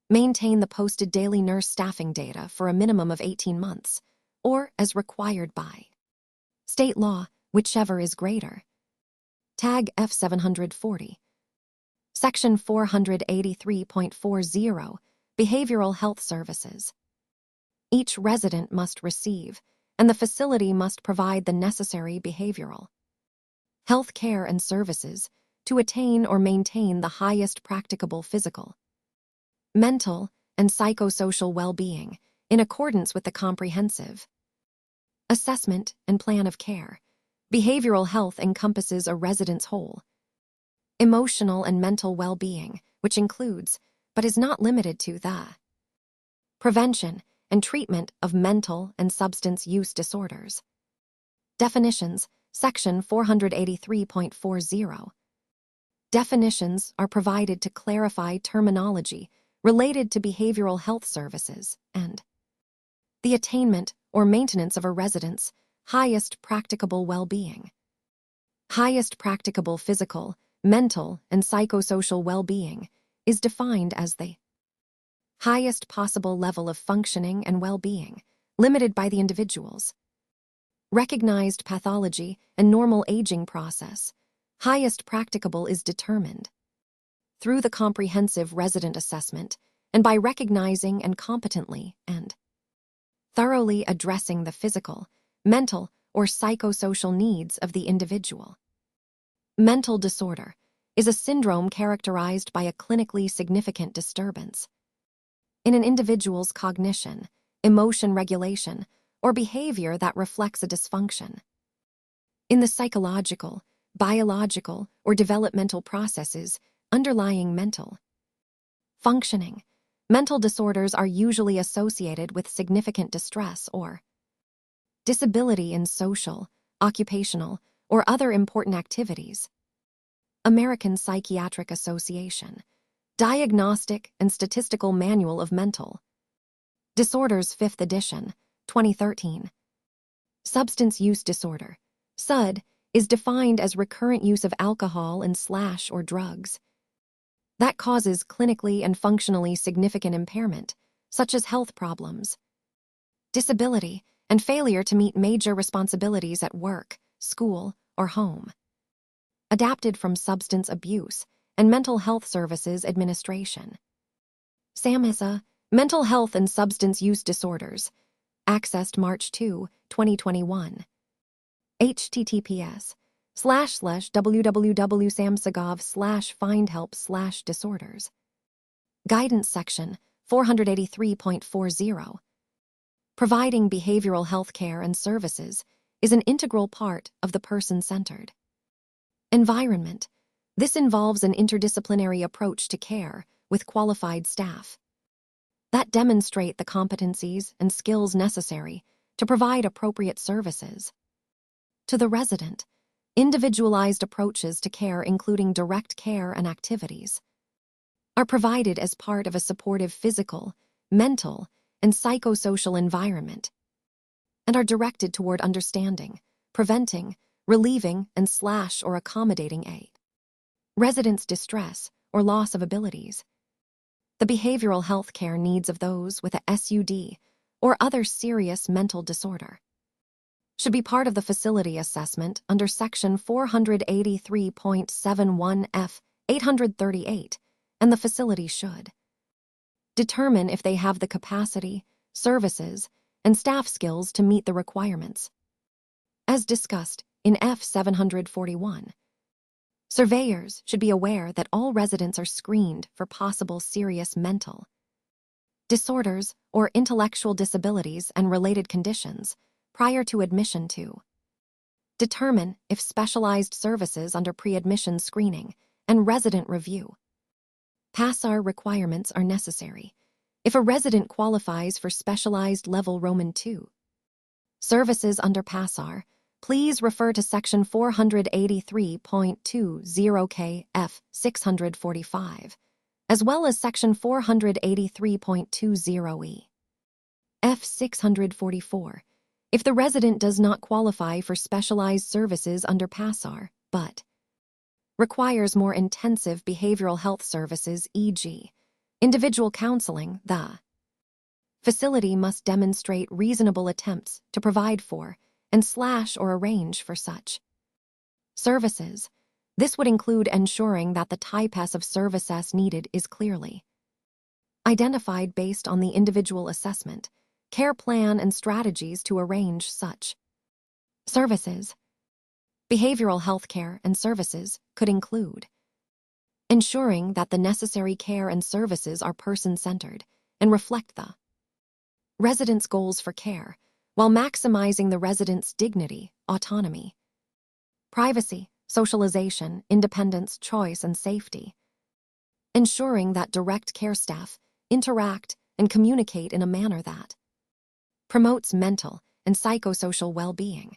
maintain the posted daily nurse staffing data for a minimum of 18 months, or as required by state law, whichever is greater. Tag F740. Section 483.40, Behavioral Health Services. Each resident must receive, and the facility must provide the necessary behavioral health care and services to attain or maintain the highest practicable physical, mental, and psychosocial well-being in accordance with the comprehensive assessment and plan of care. Behavioral health encompasses a resident's whole emotional and mental well-being, which includes, but is not limited to, the prevention and treatment of mental and substance use disorders. Definitions, Section 483.40. Definitions are provided to clarify terminology related to behavioral health services and the attainment or maintenance of a resident's highest practicable well-being. Highest practicable physical, mental, and psychosocial well-being is defined as the highest possible level of functioning and well-being, limited by the individual's recognized pathology and normal aging process. Highest practicable is determined through the comprehensive resident assessment and by recognizing and competently and thoroughly addressing the physical, mental, or psychosocial needs of the individual. Mental disorder is a syndrome characterized by a clinically significant disturbance in an individual's cognition, emotion regulation, or behavior that reflects a dysfunction in the psychological, biological, or developmental processes underlying mental functioning. Mental disorders are usually associated with significant distress or disability in social, occupational, or other important activities. American Psychiatric Association, Diagnostic and Statistical Manual of Mental Disorders 5th edition, 2013. Substance use disorder, SUD, is defined as recurrent use of alcohol and or drugs that causes clinically and functionally significant impairment, such as health problems, disability, and failure to meet major responsibilities at work, school, or home. Adapted from Substance Abuse and Mental Health Services Administration. SAMHSA, Mental Health and Substance Use Disorders, accessed March 2, 2021. https www.samsagov/findhelp/disorders. Guidance Section 483.40. Providing behavioral health care and services is an integral part of the person-centered environment. This involves an interdisciplinary approach to care with qualified staff that demonstrate the competencies and skills necessary to provide appropriate services to the resident. Individualized approaches to care, including direct care and activities, are provided as part of a supportive physical, mental, and psychosocial environment, and are directed toward understanding, preventing, relieving, and or accommodating a resident's distress or loss of abilities. The behavioral health care needs of those with a SUD or other serious mental disorder should be part of the facility assessment under Section 483.71 F 838, and the facility should determine if they have the capacity, services, and staff skills to meet the requirements. As discussed in F741, surveyors should be aware that all residents are screened for possible serious mental disorders or intellectual disabilities and related conditions prior to admission to determine if specialized services under pre-admission screening and resident review PASAR requirements are necessary. If a resident qualifies for specialized level Roman II services under PASAR, please refer to Section 483.20 F 645, as well as Section 483.20 F 644. If the resident does not qualify for specialized services under PASAR, but requires more intensive behavioral health services, e.g., individual counseling, the facility must demonstrate reasonable attempts to provide for and or arrange for such services. This would include ensuring that the type of services needed is clearly identified based on the individual assessment, care plan, and strategies to arrange such services. Behavioral health care and services could include ensuring that the necessary care and services are person-centered and reflect the resident's goals for care, while maximizing the resident's dignity, autonomy, privacy, socialization, independence, choice, and safety. Ensuring that direct care staff interact and communicate in a manner that promotes mental and psychosocial well-being.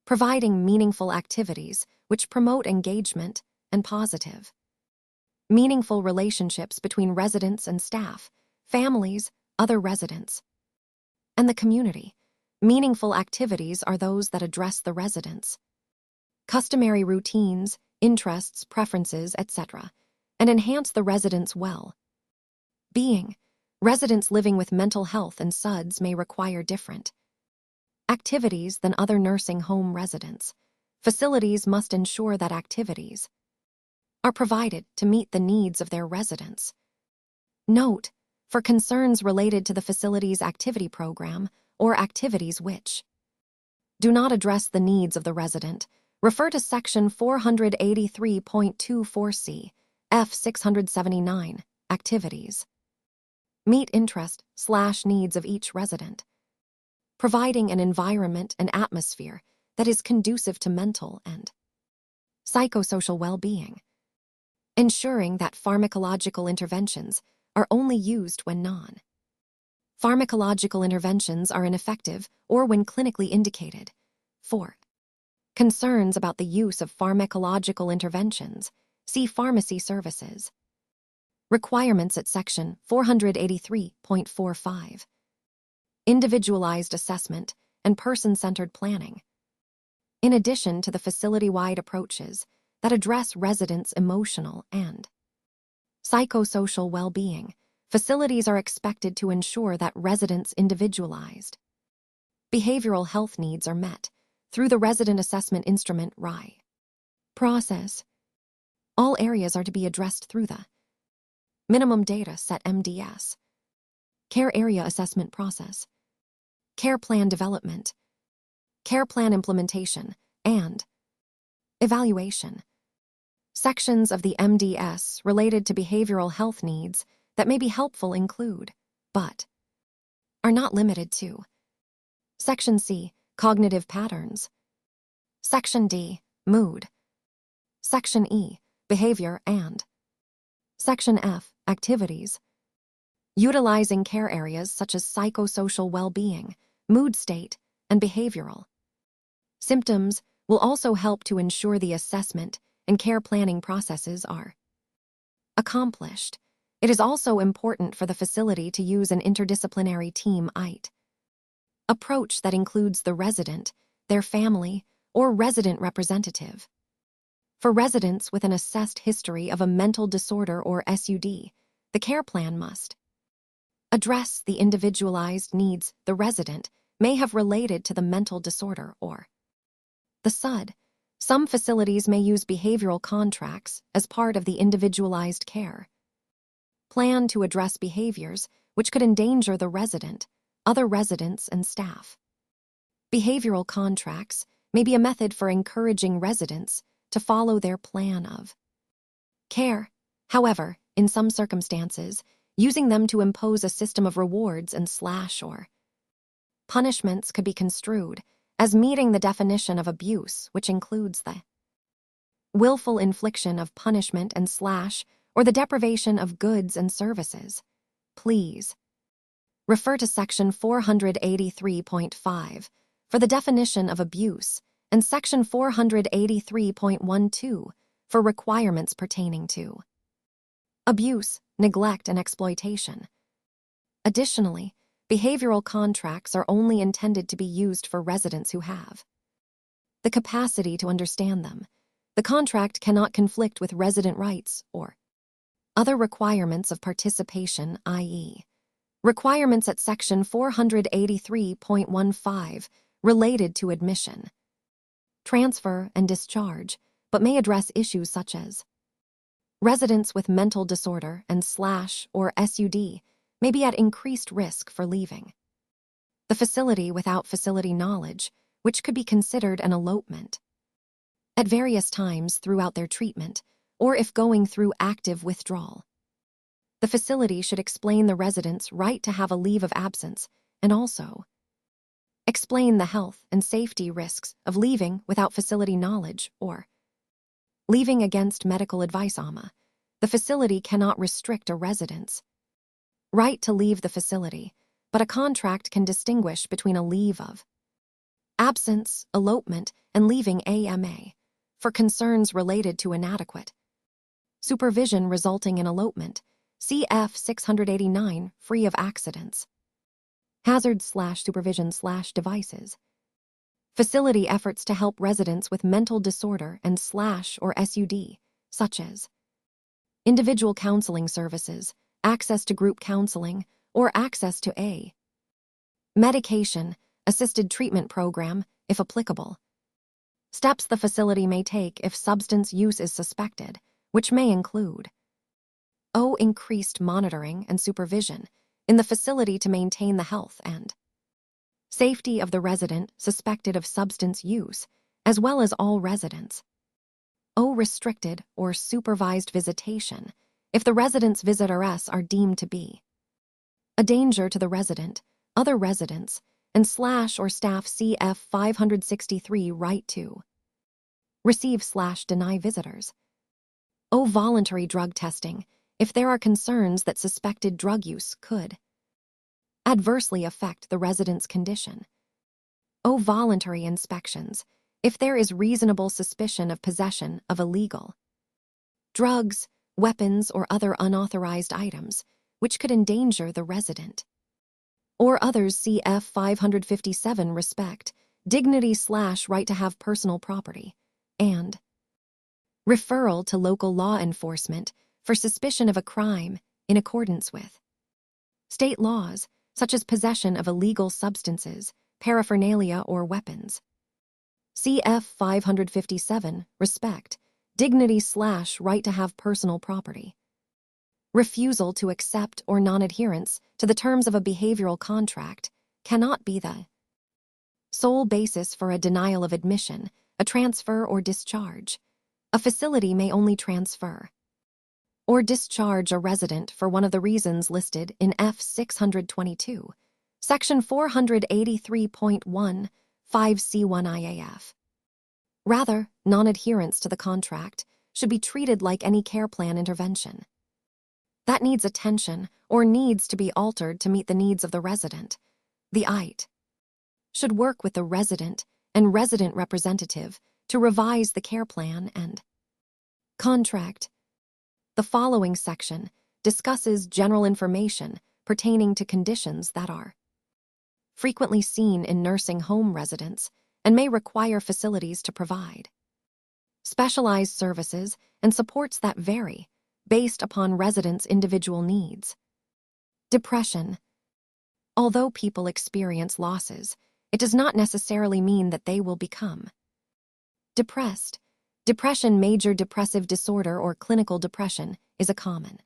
Providing meaningful activities which promote engagement and positive, meaningful relationships between residents and staff, families, other residents, and the community. Meaningful activities are those that address the residents' customary routines, interests, preferences, etc., and enhance the residents' well-being. Residents living with mental health and SUDs may require different activities than other nursing home residents. Facilities must ensure that activities are provided to meet the needs of their residents. Note: for concerns related to the facility's activity program or activities which do not address the needs of the resident, refer to Section 483.24 F 679, Activities. Meet interest/needs of each resident. Providing an environment and atmosphere that is conducive to mental and psychosocial well-being. Ensuring that pharmacological interventions are only used when non-pharmacological interventions are ineffective or when clinically indicated. 4. Concerns about the use of pharmacological interventions. See Pharmacy Services. Requirements at Section 483.45. Individualized assessment and person-centered planning. In addition to the facility-wide approaches that address residents' emotional and psychosocial well-being, facilities are expected to ensure that residents' individualized behavioral health needs are met through the Resident Assessment Instrument (RI) process. All areas are to be addressed through the Minimum Data Set (MDS) Care Area Assessment process, care plan development, care plan implementation, and Evaluation. Sections of the MDS related to behavioral health needs that may be helpful include, but are not limited to: Section C, cognitive patterns; Section D, mood; Section E, behavior and; Section F, activities. Utilizing care areas such as psychosocial well-being, mood state, and behavioral. Symptoms will also help to ensure the assessment and care planning processes are accomplished. It is also important for the facility to use an interdisciplinary team IT approach that includes the resident, their family, or resident representative. For residents with an assessed history of a mental disorder or SUD, the care plan must address the individualized needs the resident may have related to the mental disorder or the SUD. Some facilities may use behavioral contracts as part of the individualized care plan to address behaviors which could endanger the resident, other residents, and staff. Behavioral contracts may be a method for encouraging residents to follow their plan of care. However, in some circumstances, using them to impose a system of rewards and or punishments could be construed as meeting the definition of abuse, which includes the willful infliction of punishment and or the deprivation of goods and services. Please refer to Section 483.5 for the definition of abuse and Section 483.12 for requirements pertaining to abuse, neglect, and exploitation. Additionally, behavioral contracts are only intended to be used for residents who have the capacity to understand them. The contract cannot conflict with resident rights or other requirements of participation, i.e., requirements at Section 483.15 related to admission, transfer, and discharge, but may address issues such as residents with mental disorder and or SUD may be at increased risk for leaving the facility without facility knowledge, which could be considered an elopement at various times throughout their treatment, or if going through active withdrawal. The facility should explain the resident's right to have a leave of absence and also explain the health and safety risks of leaving without facility knowledge or leaving against medical advice. The facility cannot restrict a resident's right to leave the facility, but a contract can distinguish between a leave of absence, elopement, and leaving AMA for concerns related to inadequate supervision resulting in elopement, CF 689, free of accidents, hazards/supervision/devices. Facility efforts to help residents with mental disorder and or SUD, such as individual counseling services, access to group counseling, or access to a medication-assisted treatment program, if applicable. Steps the facility may take if substance use is suspected, which may include increased monitoring and supervision in the facility to maintain the health and safety of the resident suspected of substance use, as well as all residents. Restricted or supervised visitation if the resident's visitors are deemed to be a danger to the resident, other residents, and or staff. CF 563 right to receive deny visitors. Voluntary drug testing if there are concerns that suspected drug use could adversely affect the resident's condition. Voluntary inspections if there is reasonable suspicion of possession of illegal drugs, weapons, or other unauthorized items which could endanger the resident or others. CF 557 respect, dignity right to have personal property, and referral to local law enforcement for suspicion of a crime in accordance with state laws, such as possession of illegal substances, paraphernalia, or weapons. CF 557 respect, dignity right to have personal property. Refusal to accept or non-adherence to the terms of a behavioral contract cannot be the sole basis for a denial of admission a transfer or discharge. A facility may only transfer or discharge a resident for one of the reasons listed in F622, Section 483.1, 5C1 IAF. Rather, non-adherence to the contract should be treated like any care plan intervention that needs attention or needs to be altered to meet the needs of the resident. The IT should work with the resident and resident representative to revise the care plan and contract. The following section discusses general information pertaining to conditions that are frequently seen in nursing home residents and may require facilities to provide specialized services and supports that vary based upon residents' individual needs. Depression. Although people experience losses, it does not necessarily mean that they will become depressed. Depression, major depressive disorder or clinical depression, is a common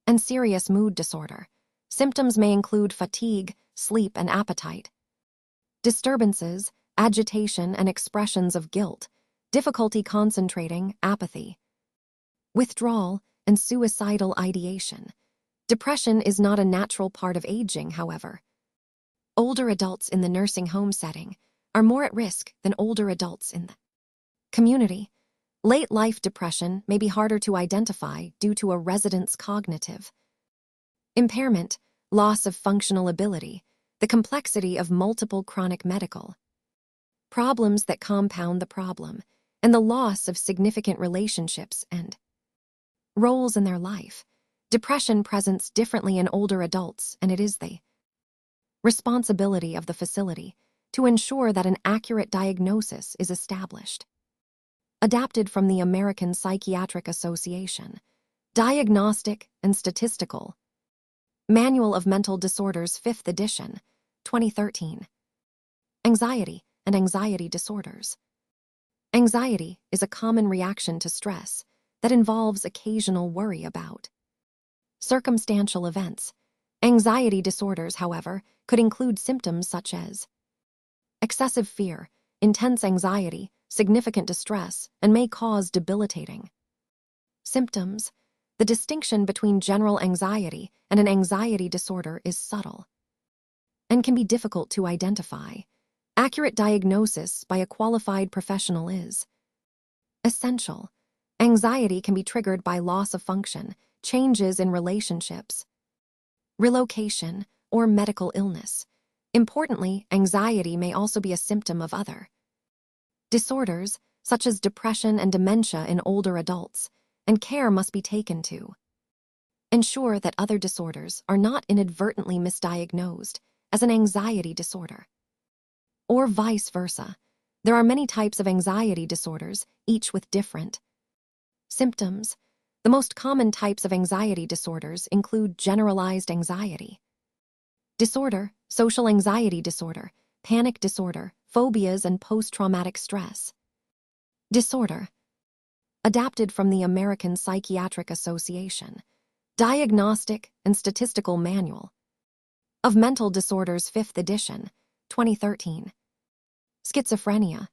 and serious mood disorder. Symptoms may include fatigue, sleep, and appetite disturbances, agitation, and expressions of guilt, difficulty concentrating, apathy, withdrawal, and suicidal ideation. Depression is not a natural part of aging, however. Older adults in the nursing home setting are more at risk than older adults in the community. Late-life depression may be harder to identify due to a resident's cognitive impairment, loss of functional ability, the complexity of multiple chronic medical problems that compound the problem, and the loss of significant relationships and roles in their life. Depression presents differently in older adults, and it is the responsibility of the facility to ensure that an accurate diagnosis is established. Adapted from the American Psychiatric Association, Diagnostic and Statistical Manual of Mental Disorders, 5th edition, 2013. Anxiety and anxiety disorders. Anxiety is a common reaction to stress that involves occasional worry about circumstantial events. Anxiety disorders, however, could include symptoms such as excessive fear, intense anxiety, significant distress, and may cause debilitating symptoms. The distinction between general anxiety and an anxiety disorder is subtle and can be difficult to identify. Accurate diagnosis by a qualified professional is essential. Anxiety can be triggered by loss of function, changes in relationships, relocation, or medical illness. Importantly, anxiety may also be a symptom of other disorders, such as depression and dementia in older adults, and care must be taken to ensure that other disorders are not inadvertently misdiagnosed as an anxiety disorder, or vice versa. There are many types of anxiety disorders, each with different symptoms. The most common types of anxiety disorders include generalized anxiety disorder, social anxiety disorder, panic disorder, phobias, and post-traumatic stress disorder. Adapted from the American Psychiatric Association, Diagnostic and Statistical Manual of Mental Disorders, 5th edition, 2013. Schizophrenia.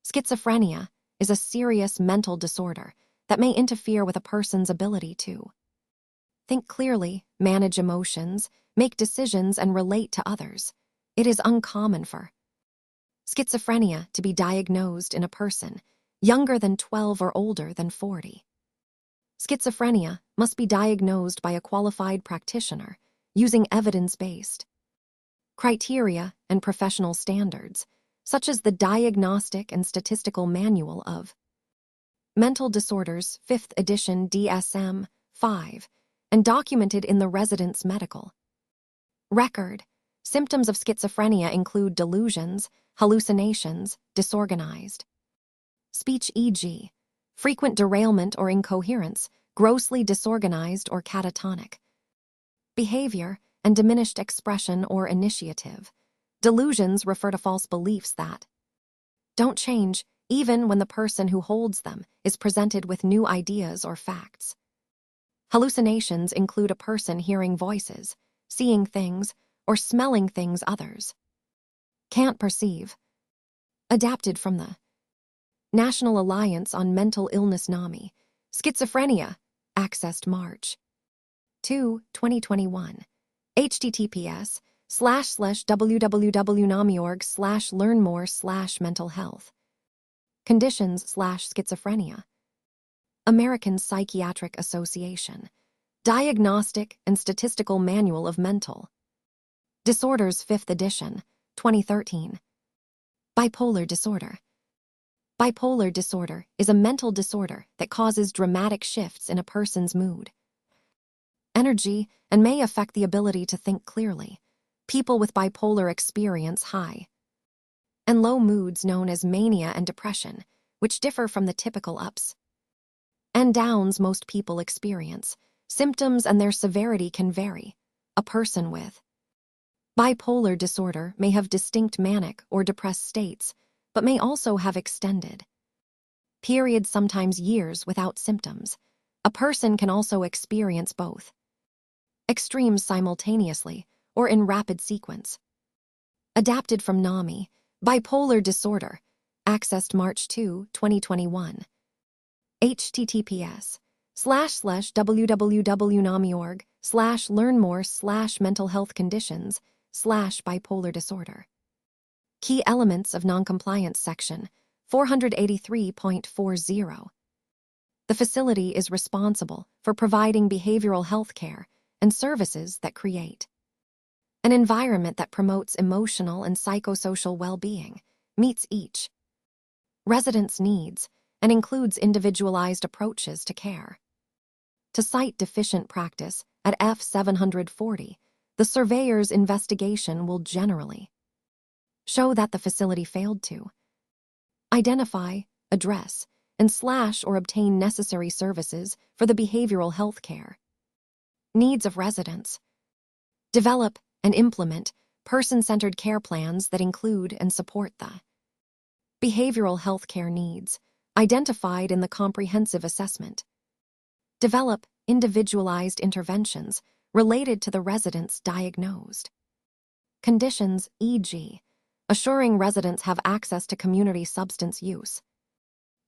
Schizophrenia is a serious mental disorder that may interfere with a person's ability to think clearly, manage emotions, make decisions, and relate to others. It is uncommon for schizophrenia to be diagnosed in a person younger than 12 or older than 40. Schizophrenia must be diagnosed by a qualified practitioner using evidence-based criteria and professional standards, such as the Diagnostic and Statistical Manual of Mental Disorders, 5th edition DSM-5, and documented in the resident's medical record. Symptoms of schizophrenia include delusions, hallucinations, disorganized speech, e.g., frequent derailment or incoherence, grossly disorganized or catatonic behavior, and diminished expression or initiative. Delusions refer to false beliefs that don't change even when the person who holds them is presented with new ideas or facts. Hallucinations include a person hearing voices, seeing things, or smelling things others can't perceive. Adapted from the National Alliance on Mental Illness NAMI. Schizophrenia. Accessed March 2, 2021. https://www.nami.org/learn-more/mental health. Conditions/schizophrenia. American Psychiatric Association. Diagnostic and Statistical Manual of Mental Disorders 5th edition, 2013. Bipolar disorder. Bipolar disorder is a mental disorder that causes dramatic shifts in a person's mood, energy, and may affect the ability to think clearly. People with bipolar experience high and low moods known as mania and depression, which differ from the typical ups and downs most people experience. Symptoms and their severity can vary. A person with bipolar disorder may have distinct manic or depressed states, but may also have extended periods, sometimes years, without symptoms. A person can also experience both extremes simultaneously or in rapid sequence. Adapted from NAMI, Bipolar Disorder, accessed March 2, 2021. https://www.nami.org/learn-more/mental health conditions/bipolar disorder. Key elements of noncompliance section 483.40. The facility is responsible for providing behavioral health care and services that create an environment that promotes emotional and psychosocial well-being, meets each resident's needs, and includes individualized approaches to care. To cite deficient practice at F740, the surveyor's investigation will generally show that the facility failed to identify, address, and or obtain necessary services for the behavioral health care needs of residents. Develop and implement person-centered care plans that include and support the behavioral health care needs identified in the comprehensive assessment. Develop individualized interventions related to the resident's diagnosed conditions, e.g., assuring residents have access to community substance use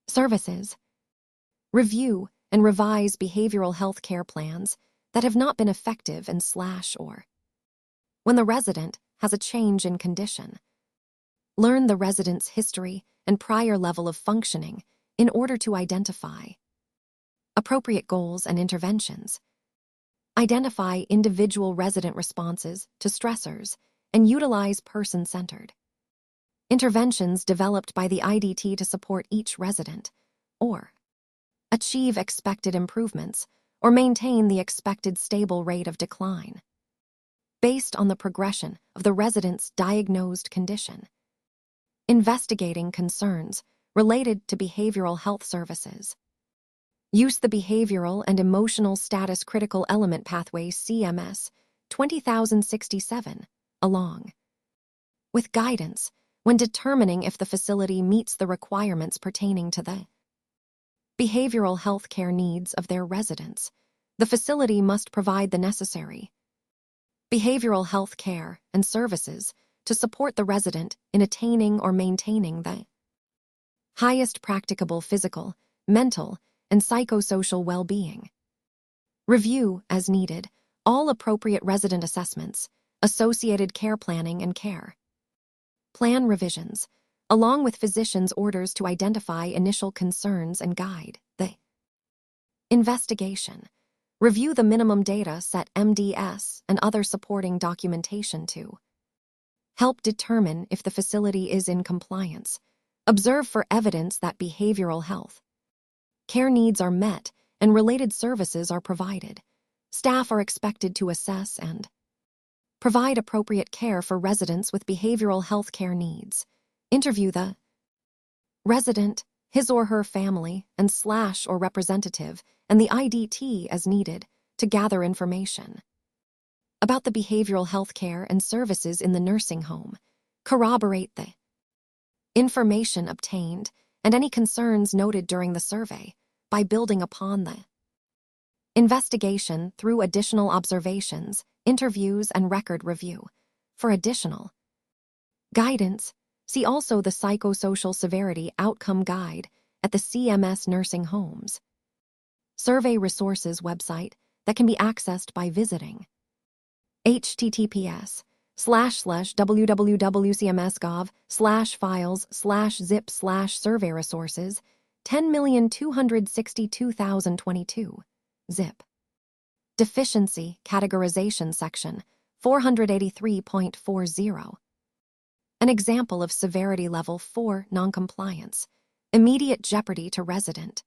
services. Review and revise behavioral health care plans that have not been effective and or when the resident has a change in condition. Learn the resident's history and prior level of functioning in order to identify appropriate goals and interventions. Identify individual resident responses to stressors and utilize person-centered interventions developed by the IDT to support each resident, or achieve expected improvements or maintain the expected stable rate of decline based on the progression of the resident's diagnosed condition. Investigating concerns related to behavioral health services. Use the Behavioral and Emotional Status Critical Element Pathway CMS 20067 along with guidance when determining if the facility meets the requirements pertaining to the behavioral health care needs of their residents. The facility must provide the necessary behavioral health care and services to support the resident in attaining or maintaining the highest practicable physical, mental, and psychosocial well-being. Review, as needed, all appropriate resident assessments, associated care planning and care plan revisions, along with physician's orders to identify initial concerns and guide the investigation. Review the minimum data set MDS and other supporting documentation to help determine if the facility is in compliance. Observe for evidence that behavioral health care needs are met and related services are provided. Staff are expected to assess and provide appropriate care for residents with behavioral health care needs. Interview the resident, his or her family, and or representative, and the IDT as needed to gather information about the behavioral health care and services in the nursing home. Corroborate the information obtained and any concerns noted during the survey by building upon the investigation through additional observations, interviews, and record review. For additional guidance, See also the Psychosocial Severity Outcome Guide at the CMS Nursing Homes Survey Resources website that can be accessed by visiting https://www.cms.gov/files/zip/survey resources 10,262,022 zip. Deficiency Categorization Section 483.40. An example of Severity Level 4 noncompliance. Immediate jeopardy to resident.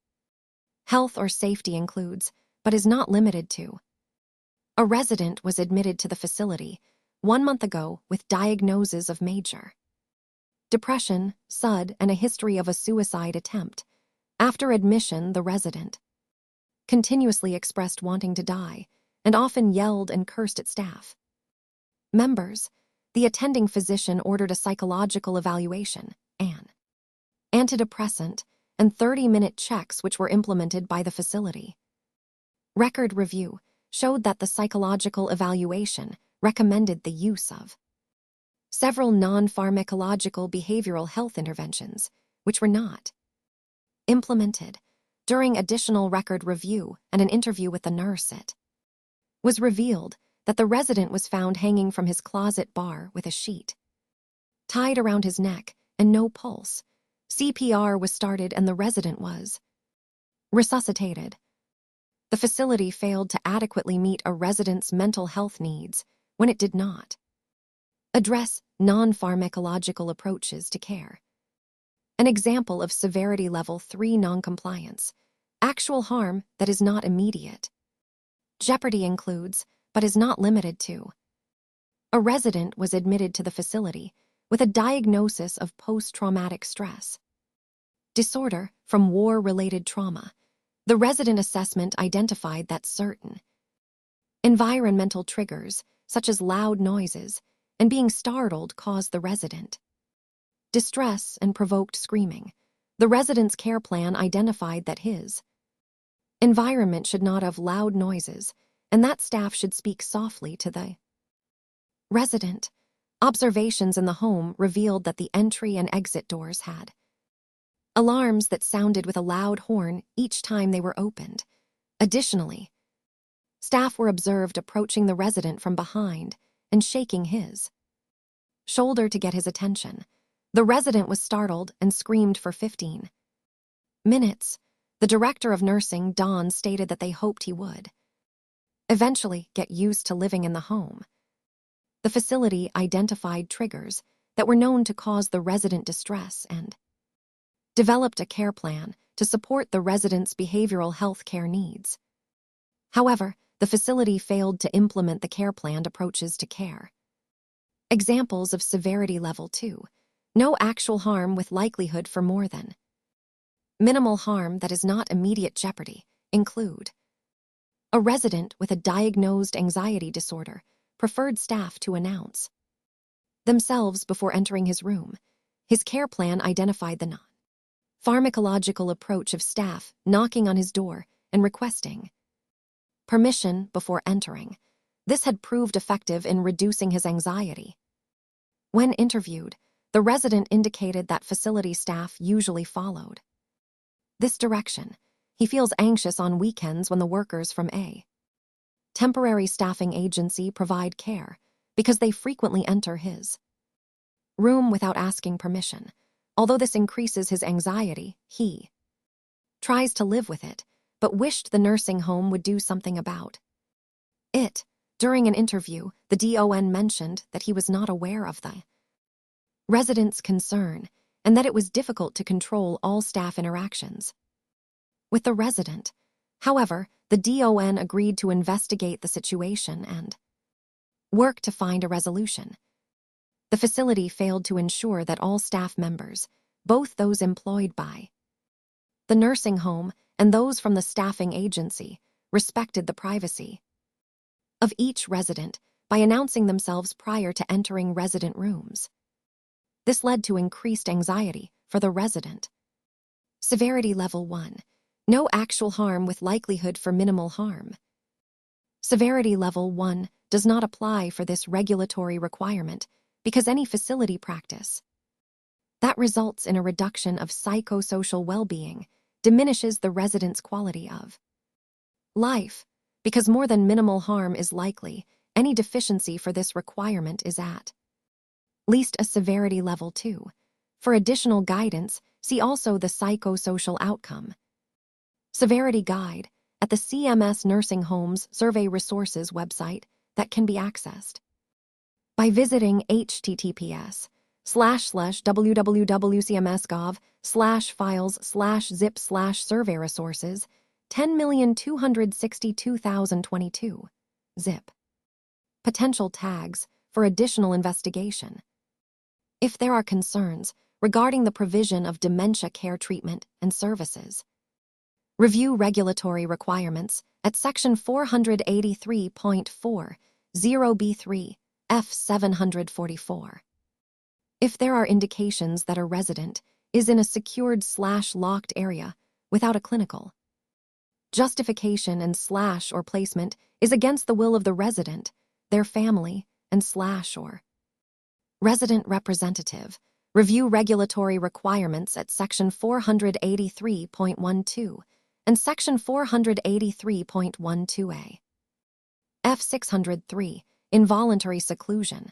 Health or safety includes, but is not limited to: a resident was admitted to the facility 1 month ago with diagnoses of major depression, SUD, and a history of a suicide attempt. After admission, the resident continuously expressed wanting to die and often yelled and cursed at staff members. The attending physician ordered a psychological evaluation, an antidepressant, and 30-minute checks which were implemented by the facility. Record review showed that the psychological evaluation recommended the use of several non-pharmacological behavioral health interventions, which were not implemented. During additional record review and an interview with the nurse, it was revealed that the resident was found hanging from his closet bar with a sheet tied around his neck and no pulse. CPR was started and the resident was resuscitated. The facility failed to adequately meet a resident's mental health needs when it did not address non-pharmacological approaches to care. An example of Severity Level 3 noncompliance. Actual harm that is not immediate. Jeopardy includes, but is not limited to: a resident was admitted to the facility with a diagnosis of post-traumatic stress disorder from war-related trauma. The resident assessment identified that certain environmental triggers, such as loud noises and being startled, caused the resident distress and provoked screaming. The resident's care plan identified that his environment should not have loud noises and that staff should speak softly to the resident. Observations in the home revealed that the entry and exit doors had alarms that sounded with a loud horn each time they were opened. Additionally, staff were observed approaching the resident from behind and shaking his shoulder to get his attention. The resident was startled and screamed for 15 minutes. The director of nursing, Dawn, stated that they hoped he would eventually get used to living in the home. The facility identified triggers that were known to cause the resident distress and developed a care plan to support the resident's behavioral health care needs. However, the facility failed to implement the care planned approaches to care. Examples of Severity Level 2. No actual harm with likelihood for more than minimal harm that is not immediate jeopardy include: a resident with a diagnosed anxiety disorder preferred staff to announce themselves before entering his room. His care plan identified the non-pharmacological approach of staff knocking on his door and requesting permission before entering. This had proved effective in reducing his anxiety. When interviewed, the resident indicated that facility staff usually followed this direction. He feels anxious on weekends when the workers from a temporary staffing agency provide care because they frequently enter his room without asking permission. Although this increases his anxiety, he tries to live with it, but wished the nursing home would do something about it. During an interview, the DON mentioned that he was not aware of the resident's concern and that it was difficult to control all staff interactions with the resident. However, the DON agreed to investigate the situation and work to find a resolution. The facility failed to ensure that all staff members, both those employed by the nursing home and those from the staffing agency, respected the privacy of each resident by announcing themselves prior to entering resident rooms. This led to increased anxiety for the resident. Severity Level 1. No actual harm with likelihood for minimal harm. Severity Level 1 does not apply for this regulatory requirement because any facility practice that results in a reduction of psychosocial well-being, diminishes the resident's quality of life. Because more than minimal harm is likely, any deficiency for this requirement is at least a severity level 2. For additional guidance, see also the psychosocial outcome severity guide at the CMS Nursing Homes Survey Resources website that can be accessed by visiting https://www.cms.gov/files/zip/survey resources 10,262,022 zip. Potential tags for additional investigation. If there are concerns regarding the provision of dementia care treatment and services, review regulatory requirements at Section 483.40B3, F724. If there are indications that a resident is in a secured/locked area without a clinical justification and or placement is against the will of the resident, their family, and or resident representative, review regulatory requirements at Section 483.12 and Section 483.12a. F603, involuntary seclusion.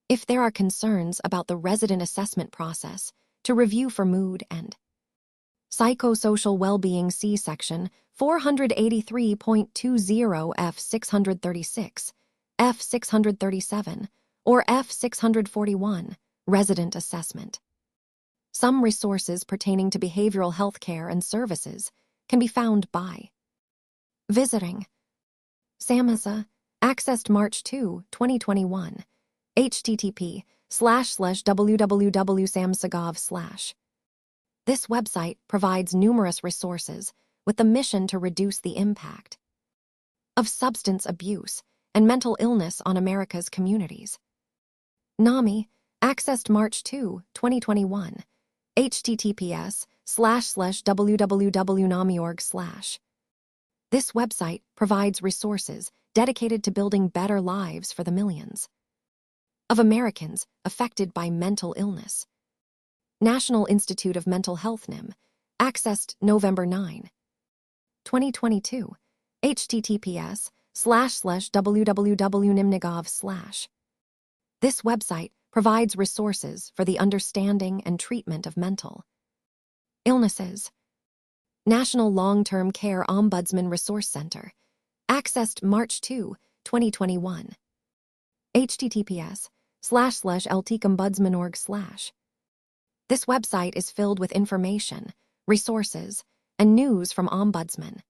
If there are concerns about the resident assessment process, to review for mood and psychosocial well-being, see Section 483.20 F636, F637, or F641, resident assessment. Some resources pertaining to behavioral health care and services can be found by visiting SAMHSA, accessed March 2, 2021, http://www.samhsa.gov/. This website provides numerous resources with the mission to reduce the impact of substance abuse and mental illness on America's communities. NAMI, accessed March 2, 2021, https://www.nami.org/. This website provides resources dedicated to building better lives for the millions of Americans affected by mental illness. National Institute of Mental Health NIM, accessed November 9, 2022, https://www.nimnigov/. This website provides resources for the understanding and treatment of mental illnesses. National Long-Term Care Ombudsman Resource Center, accessed March 2, 2021, https://ltcombudsman.org/. This website is filled with information, resources, and news from ombudsman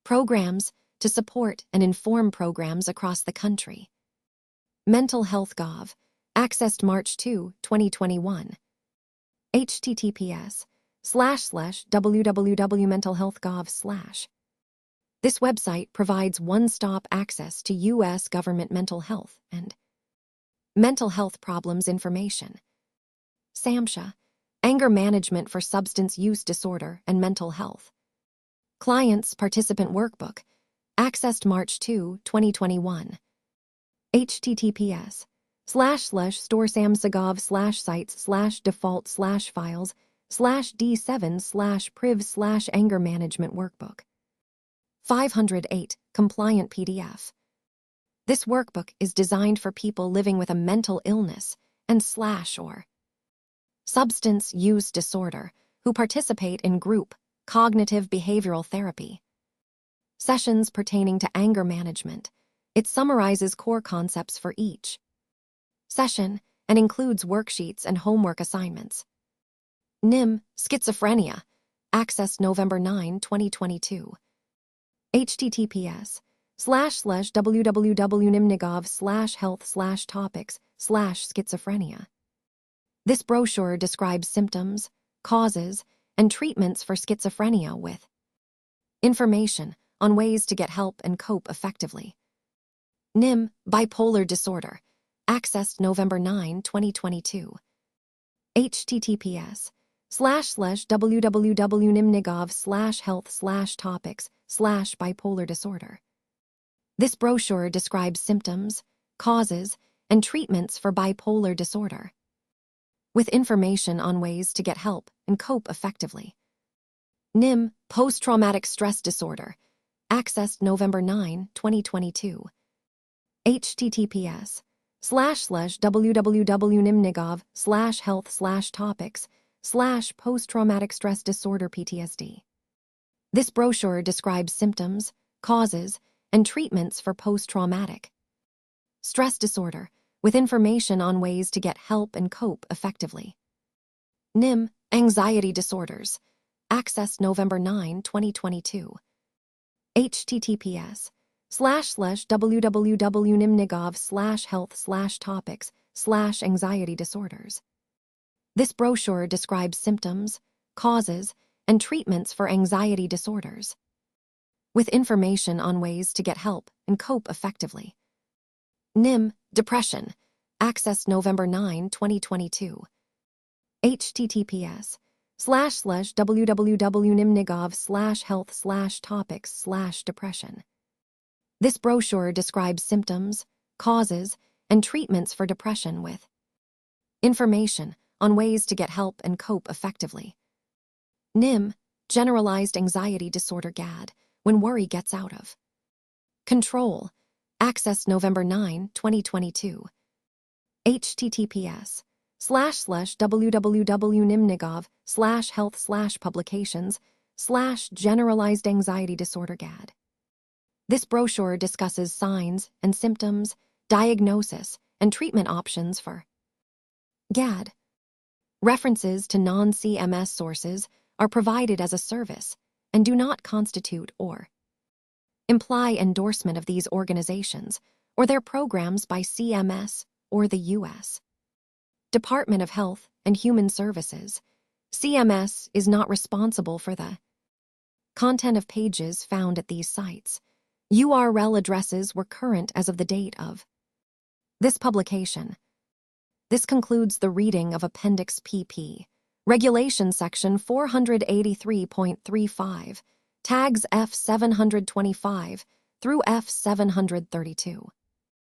programs to support and inform programs across the country. Mental Health Gov, accessed March 2, 2021, https://www.mentalhealthgov/. This website provides one-stop access to U.S. government mental health and mental health problems information. SAMHSA, Anger Management for Substance Use Disorder and Mental Health. Clients Participant Workbook, accessed March 2, 2021, https://storesamhsa.gov/sites/default/files/d7/priv/anger management workbook. 508, compliant PDF. This workbook is designed for people living with a mental illness and or substance use disorder who participate in group cognitive behavioral therapy sessions pertaining to anger management. It summarizes core concepts for each session and includes worksheets and homework assignments. NIM, schizophrenia, accessed November 9, 2022, https://www.nimnigov/health/topics/schizophrenia. This brochure describes symptoms, causes, and treatments for schizophrenia with information on ways to get help and cope effectively. NIM, bipolar disorder, accessed November 9, 2022, https://www.nimnigov/health/topics/bipolar disorder. This brochure describes symptoms, causes, and treatments for bipolar disorder. with information on ways to get help and cope effectively. NIM, Post-Traumatic Stress Disorder, accessed November 9, 2022. https://www.nimnigov/health/topics/post-traumatic stress disorder PTSD. This brochure describes symptoms, causes, and treatments for post-traumatic stress disorder, with information on ways to get help and cope effectively. NIM, Anxiety Disorders, accessed November 9, 2022. https://www.nimnigov/health/topics/anxiety disorders. This brochure describes symptoms, causes, and treatments for anxiety disorders, with information on ways to get help and cope effectively. NIM, Depression, accessed November 9, 2022. https://www.nimnigov/health/topics/depression. This brochure describes symptoms, causes, and treatments for depression with information on ways to get help and cope effectively. NIM, Generalized Anxiety Disorder GAD, when worry gets out of control, accessed November 9, 2022. https://www.nimnigov/health/publications/generalized anxiety disorder GAD. This brochure discusses signs and symptoms, diagnosis, and treatment options for GAD. References to non-CMS sources are provided as a service and do not constitute or imply endorsement of these organizations or their programs by CMS or the U.S. Department of Health and Human Services. CMS is not responsible for the content of pages found at these sites. URL addresses were current as of the date of this publication. This concludes the reading of Appendix PP. Regulation Section 483.35, tags F725 through F732.